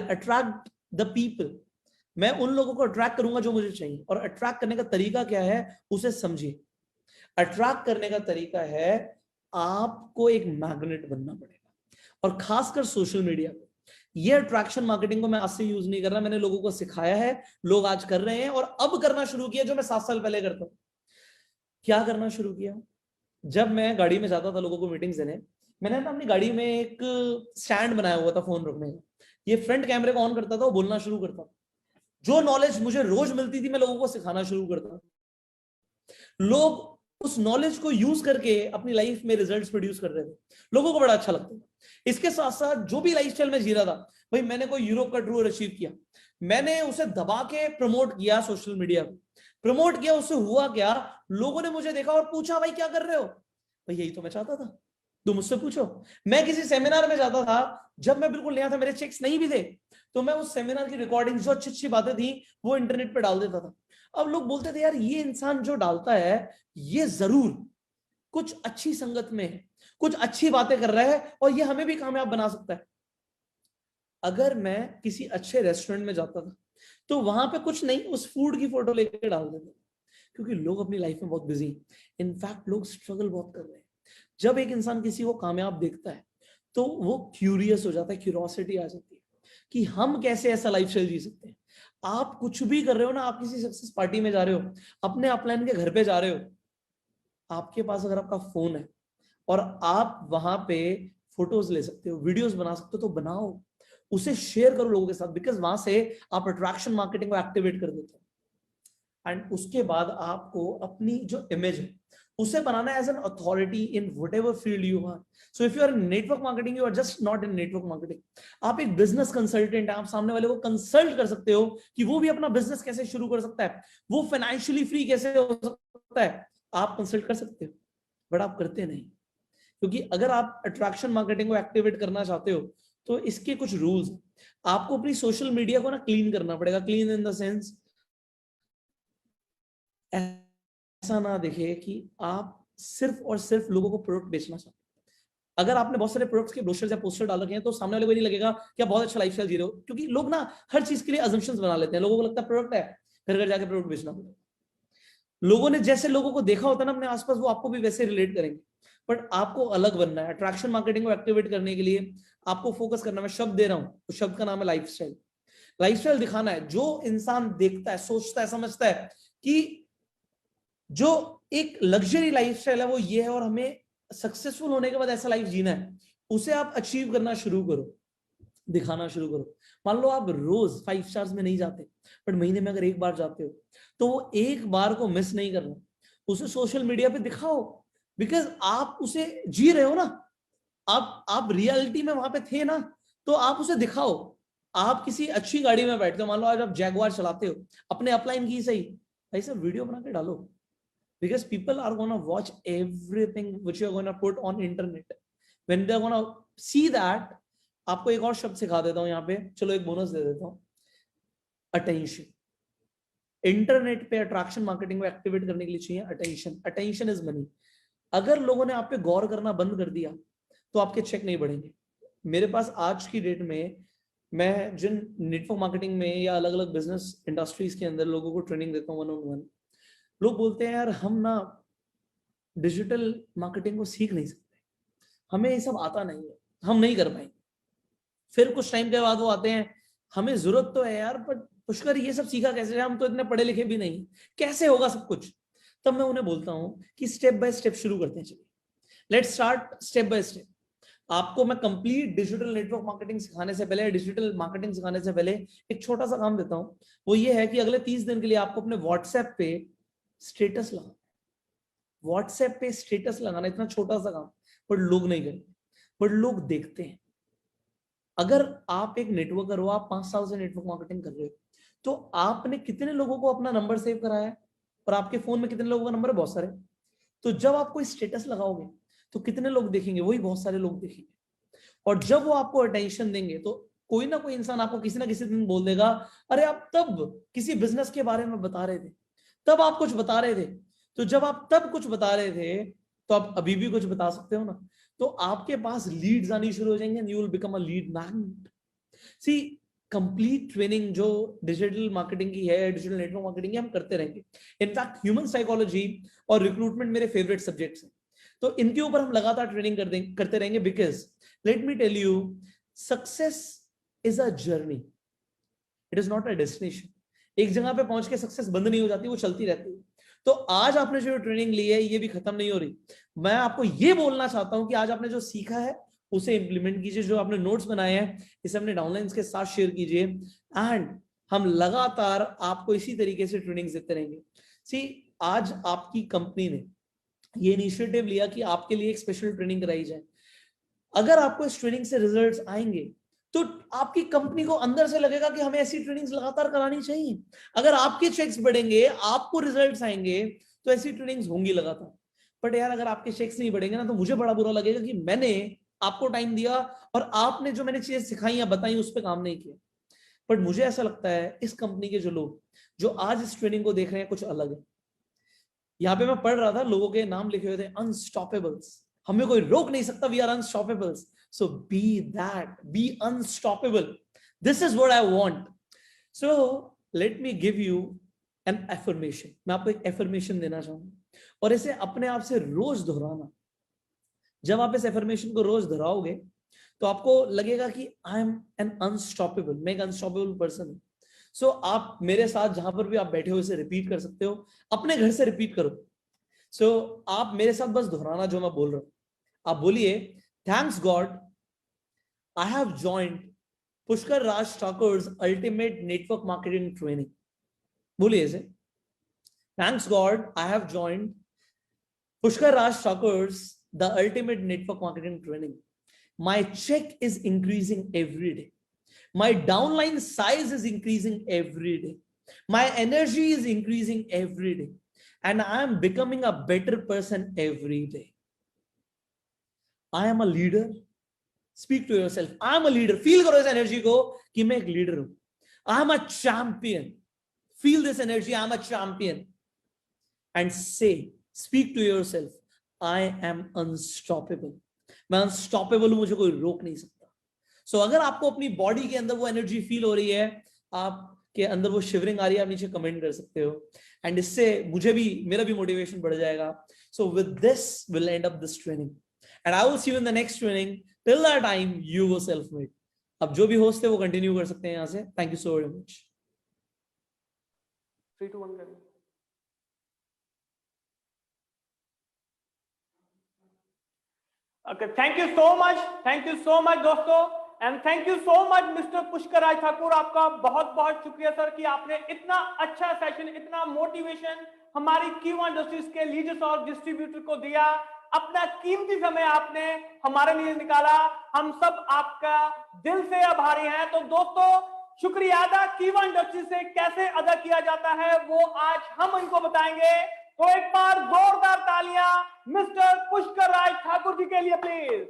attract the people. मैं उन लोगों को अट्रैक्ट करूंगा जो मुझे चाहिए, और अट्रैक्ट करने का तरीका क्या है उसे समझिए। अट्रैक्ट करने का तरीका है आपको एक मैग्नेट बनना पड़ेगा, और खासकर सोशल मीडिया पे। ये अट्रैक्शन मार्केटिंग को मैं आज से यूज नहीं कर रहा, मैंने लोगों को सिखाया है, लोग आज कर रहे हैं, और अब करना शुरू किया जो मैं 7 साल पहले करता हूं। क्या करना शुरू किया? जब मैं गाड़ी में जाता था लोगों को मीटिंग्स देने, मैंने ना अपनी गाड़ी में एक स्टैंड बनाया हुआ था फोन रखने का। ये फ्रंट कैमरे को ऑन करता था, वो बोलना शुरू करता था। जो नॉलेज मुझे रोज मिलती थी मैं लोगों को सिखाना शुरू करता था। लोग उस नॉलेज को यूज करके अपनी लाइफ में रिजल्ट्स प्रोड्यूस कर रहे थे, लोगों को बड़ा अच्छा लगता था। इसके साथ साथ जो भी लाइफस्टाइल में जी रहा था, भाई मैंने कोई यूरोप का टूर अचीव किया, मैंने उसे दबा के प्रमोट किया सोशल मीडिया पे, प्रमोट किया, उससे हुआ क्या, लोगों ने मुझे देखा और पूछा भाई क्या कर रहे हो? भाई यही तो मैं चाहता था, तुम मुझसे पूछो। मैं किसी सेमिनार में जाता था, जब मैं बिल्कुल नया था, मेरे चेक्स नहीं भी थे, तो मैं उस सेमिनार की रिकॉर्डिंग जो अच्छी अच्छी बातें थी वो इंटरनेट पे डाल देता था। अब लोग बोलते थे यार ये इंसान जो डालता है ये जरूर कुछ अच्छी संगत में है, कुछ अच्छी बातें कर रहा है, और ये हमें भी कामयाब बना सकता है। अगर मैं किसी अच्छे रेस्टोरेंट में जाता था तो वहां पे कुछ नहीं, उस फूड की फोटो लेकर डाल देते, क्योंकि लोग अपनी लाइफ में बहुत बिजी, इनफैक्ट लोग स्ट्रगल बहुत कर रहे हैं। जब एक इंसान किसी को कामयाब देखता है तो वो क्यूरियस हो जाता है, क्यूरियोसिटी आ जाती है कि हम कैसे ऐसा लाइफस्टाइल जी सकते हैं। आप कुछ भी कर रहे हो ना, आप किसी सक्सेस पार्टी में जा रहे हो, अपने अपलाइन के घर पे जा रहे हो, आपके पास अगर आपका फोन है और आप वहां पे फोटोज ले सकते हो, वीडियोस बना सकते हो, तो बनाओ, उसे शेयर करो लोगों के साथ, बिकॉज वहां से आप अट्रैक्शन मार्केटिंग को एक्टिवेट कर देते हो। एंड उसके बाद आपको अपनी जो इमेज है उसे बनाना as an authority in whatever field you are. So if you are in network marketing, you are just not in network marketing. आप एक बिजनेस कंसल्टेंट है, आप सामने वाले को कंसल्ट कर सकते हो कि वो भी अपना बिजनेस कैसे शुरू कर सकता है, वो फाइनेंशियली फ्री कैसे हो सकता है, आप कंसल्ट कर सकते हो, बट आप करते नहीं। क्योंकि अगर आप अट्रैक्शन मार्केटिंग को एक्टिवेट करना चाहते हो तो इसके कुछ रूल्स, आपको अपनी सोशल मीडिया को ना क्लीन करना पड़ेगा। क्लीन इन द सेंस, ऐसा ना दिखे कि आप सिर्फ और सिर्फ लोगों को प्रोडक्ट बेचना चाहते हैं। अगर आपने बहुत सारे प्रोडक्ट्स के ब्रोशर्स या पोस्टर डाल रखे हैं तो सामने वाले को नहीं लगेगा कि आप बहुत अच्छा लाइफस्टाइल जी रहे हो, क्योंकि लोग ना हर चीज के लिए अजम्पशंस बना लेते हैं। लोगों को लगता है प्रोडक्ट है, फिर घर जाके प्रोडक्ट बेचना पड़ेगा। लोगों ने जैसे लोगों को देखा होता है ना अपने आसपास, वो आपको भी वैसे रिलेट करेंगे, बट आपको अलग बनना है। अट्रैक्शन मार्केटिंग को एक्टिवेट करने के लिए आपको फोकस करना, मैं शब्द दे रहा हूं, उस शब्द का नाम है लाइफस्टाइल। लाइफस्टाइल दिखाना है, जो इंसान देखता है, सोचता है, समझता है कि जो एक लग्जरी लाइफस्टाइल है वो ये है, और हमें सक्सेसफुल होने के बाद ऐसा लाइफ जीना है, उसे आप अचीव करना शुरू करो, दिखाना शुरू करो। मान लो आप रोज 5 स्टार्स में नहीं जाते, बट महीने में अगर एक बार जाते हो तो वो एक बार को मिस नहीं करना, उसे सोशल मीडिया पे दिखाओ, बिकॉज आप उसे जी रहे हो ना, आप रियलिटी में वहां पे थे ना, तो आप उसे दिखाओ। आप किसी अच्छी गाड़ी में बैठते हो, मान लो आज आप जैगुआर चलाते हो, अपने अपलाइन की सही, ऐसा वीडियो बना के डालो, because people are going to watch everything which you're going to put on internet. When they're going to see that, आपको एक और शब्द सिखा देता हूं यहाँ पे, चलो एक बोनस दे देता हूं, अटेंशन। इंटरनेट पे अट्रैक्शन मार्केटिंग में एक्टिवेट करने के लिए चाहिए अटेंशन. Attention is money. अगर लोगों ने आप पे गौर करना बंद कर दिया तो आपके चेक नहीं बढ़ेंगे. मेरे पास आज की डेट में, मैं जिन नेटवर्क मार्केटिंग में या अलग अलग बिजनेस इंडस्ट्रीज के अंदर लोगों को ट्रेनिंग देता हूँ 1-on-1, लोग बोलते हैं यार हम ना डिजिटल मार्केटिंग को सीख नहीं सकते, हमें ये सब आता नहीं है, हम नहीं कर पाएंगे. फिर कुछ टाइम के बाद वो आते हैं, हमें जरूरत तो है यार, पर पुष्कर ये सब सीखा कैसे, हम तो इतने पढ़े लिखे भी नहीं, कैसे होगा सब कुछ. तब मैं उन्हें बोलता हूं कि स्टेप बाय स्टेप शुरू करते हैं. चलिए, let's start step by step. आपको मैं कंप्लीट डिजिटल नेटवर्क मार्केटिंग सिखाने से पहले, डिजिटल मार्केटिंग सिखाने से पहले एक छोटा सा काम देता हूं. वो ये है कि अगले 30 दिन के लिए आपको अपने व्हाट्सएप पे स्टेटस लगाना. व्हाट्सएप पे स्टेटस लगाना इतना छोटा सा काम, पर लोग नहीं करेंगे, पर लोग देखते हैं. अगर आप एक नेटवर्कर हो, आप 5 साल से नेटवर्क मार्केटिंग कर रहे हो, तो आपने कितने लोगों को अपना नंबर सेव कराया है, और आपके फोन में कितने लोगों का नंबर है? बहुत सारे. तो जब आप कोई स्टेटस लगाओगे तो कितने लोग देखेंगे? वही बहुत सारे लोग देखेंगे. और जब वो आपको अटेंशन देंगे तो कोई ना कोई इंसान आपको किसी ना किसी दिन बोल देगा, अरे आप तब किसी बिजनेस के बारे में बता रहे थे, तब आप कुछ बता रहे थे. तो जब आप तब कुछ बता रहे थे, तो आप अभी भी कुछ बता सकते हो ना. तो आपके पास लीड्स आनी शुरू हो जाएंगे and you will become a lead magnet. See, complete training जो डिजिटल मार्केटिंग की है, डिजिटल नेटवर्क मार्केटिंग की, हम करते रहेंगे. इनफैक्ट ह्यूमन साइकोलॉजी और रिक्रूटमेंट मेरे फेवरेट सब्जेक्ट्स हैं, तो इनके ऊपर हम लगातार ट्रेनिंग करते रहेंगे. Because let me tell you, success is a journey, it is not a destination. एक जगह पे पहुंच के सक्सेस बंद नहीं हो जाती, वो चलती रहती है. तो आज आपने जो ट्रेनिंग ली है, ये भी खत्म नहीं हो रही. मैं आपको ये बोलना चाहता हूं कि आज आपने जो सीखा है उसे इंप्लीमेंट कीजिए. जो आपने नोट्स बनाए हैं, इसे अपने डाउनलाइंस के साथ शेयर कीजिए, एंड हम लगातार आपको इसी तरीके से ट्रेनिंग देते रहेंगे. सी, आज आपकी कंपनी ने ये इनिशिएटिव लिया कि आपके लिए एक स्पेशल ट्रेनिंग कराई जाए. अगर आपको इस ट्रेनिंग से रिजल्ट्स आएंगे, तो आपकी कंपनी को अंदर से लगेगा कि हमें ऐसी ट्रेनिंग्स लगातार करानी चाहिए. अगर आपके चेक्स बढ़ेंगे, आपको रिजल्ट्स आएंगे, तो ऐसी ट्रेनिंग्स होंगी लगातार. बट यार, अगर आपके चेक्स नहीं बढ़ेंगे ना, तो मुझे बड़ा बुरा लगेगा कि मैंने आपको टाइम दिया और आपने जो मैंने चीजें सिखाई या बताई उस पर काम नहीं किया. बट मुझे ऐसा लगता है इस कंपनी के जो लोग जो आज इस ट्रेनिंग को देख रहे हैं, कुछ अलग है. यहाँ पे मैं पढ़ रहा था, लोगों के नाम लिखे हुए थे, अनस्टॉपेबल्स. हमें कोई रोक नहीं सकता, we are unstoppables. So be that, be unstoppable. This is what I want. So let me give you an affirmation. मैं आपको एक एफर्मेशन देना चाहूंगा, और इसे अपने आप से रोज दोहराना. जब आप इस एफर्मेशन को रोज दोहराओगे, तो आपको लगेगा कि आई एम एन अनस्टॉपेबल, मैं एक अनस्टॉपेबल पर्सन हूं. सो आप मेरे साथ जहां पर भी आप बैठे हो, इसे रिपीट कर सकते हो, अपने घर से रिपीट करो. सो आप मेरे साथ बस दोहराना जो मैं बोल रहा हूं. आप बोलिए, thanks god I have joined Pushkar Raj Thakur's ultimate network marketing training. बोलिए इसे, thanks god I have joined Pushkar Raj Thakur's the ultimate network marketing training. My check is increasing every day. My downline size is increasing every day. My energy is increasing every day. And I am becoming a better person every day. I am a leader. Speak to yourself. I am a leader. Feel करो इस energy को कि मैं एक leader हूं. I am a champion. Feel this energy. I am a champion. And say, speak to yourself, I am unstoppable. मैं unstoppable हूं, मुझे कोई रोक नहीं सकता. सो अगर आपको अपनी बॉडी के अंदर वो एनर्जी फील हो रही है, आपके अंदर वो शिवरिंग आ रही है, आप नीचे कमेंट कर सकते हो. एंड इससे मुझे भी, मेरा भी मोटिवेशन बढ़ जाएगा. So with this will and up this training, and I will see you in the next training. Till that time you वो सेल्फ मेड. अब जो भी होस्ट है वो कंटिन्यू कर सकते हैं यहां से. Thank you so very much. 3, 2, 1 करें. Okay, thank you so much दोस्तों, and thank you so much mister Pushkar Raj Thakur. आपका बहुत बहुत शुक्रिया सर कि आपने इतना अच्छा सेशन, इतना मोटिवेशन हमारी Q1 इंडस्ट्रीज के लीडर्स और डिस्ट्रीब्यूटर को दिया. अपना कीमती समय आपने हमारे लिए निकाला. हम सब आपका दिल से आभारी हैं. तो दोस्तों, शुक्रिया अदा Q1 इंडस्ट्रीज से कैसे अदा किया जाता है, वो आज हम इनको बताएंगे. तो एक बार जोरदार तालियां मिस्टर पुष्कर राज ठाकुर जी के लिए प्लीज.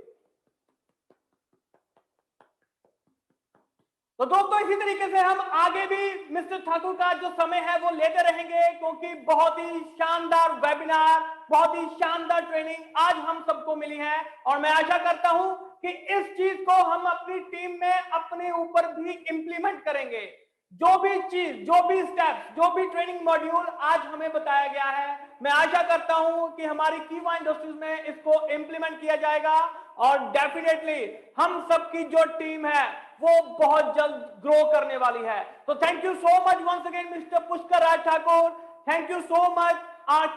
तो दोस्तों इसी तरीके से हम आगे भी मिस्टर ठाकुर का जो समय है वो लेते रहेंगे, क्योंकि बहुत ही शानदार वेबिनार, बहुत ही शानदार ट्रेनिंग आज हम सबको मिली है। और मैं आशा करता हूं कि इस चीज को हम अपनी टीम में अपने ऊपर भी इंप्लीमेंट करेंगे। जो भी चीज, जो भी स्टेप्स, जो भी ट्रेनिंग मॉड्यूल आज हमें बताया गया है, मैं आशा करता हूं कि हमारी कीवा इंडस्ट्रीज में इसको इंप्लीमेंट किया जाएगा और डेफिनेटली हम सबकी जो टीम है वो बहुत जल्द ग्रो करने वाली है। तो thank you so much once again mister Pushkar Raj Thakur, thank you so much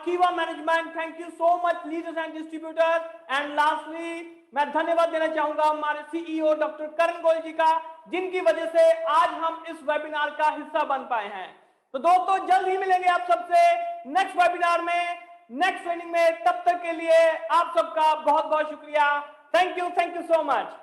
Kiwa management, thank you so much leaders and distributors, and lastly मैं धन्यवाद देना चाहूंगा हमारे सीईओ डॉक्टर करण गोयल जी का, जिनकी वजह से आज हम इस वेबिनार का हिस्सा बन पाए हैं। तो दोस्तों जल्द ही मिलेंगे आप सबसे नेक्स्ट वेबिनार में, नेक्स्ट ट्रेनिंग में। तब तक के लिए आप सबका बहुत बहुत शुक्रिया। Thank you so much.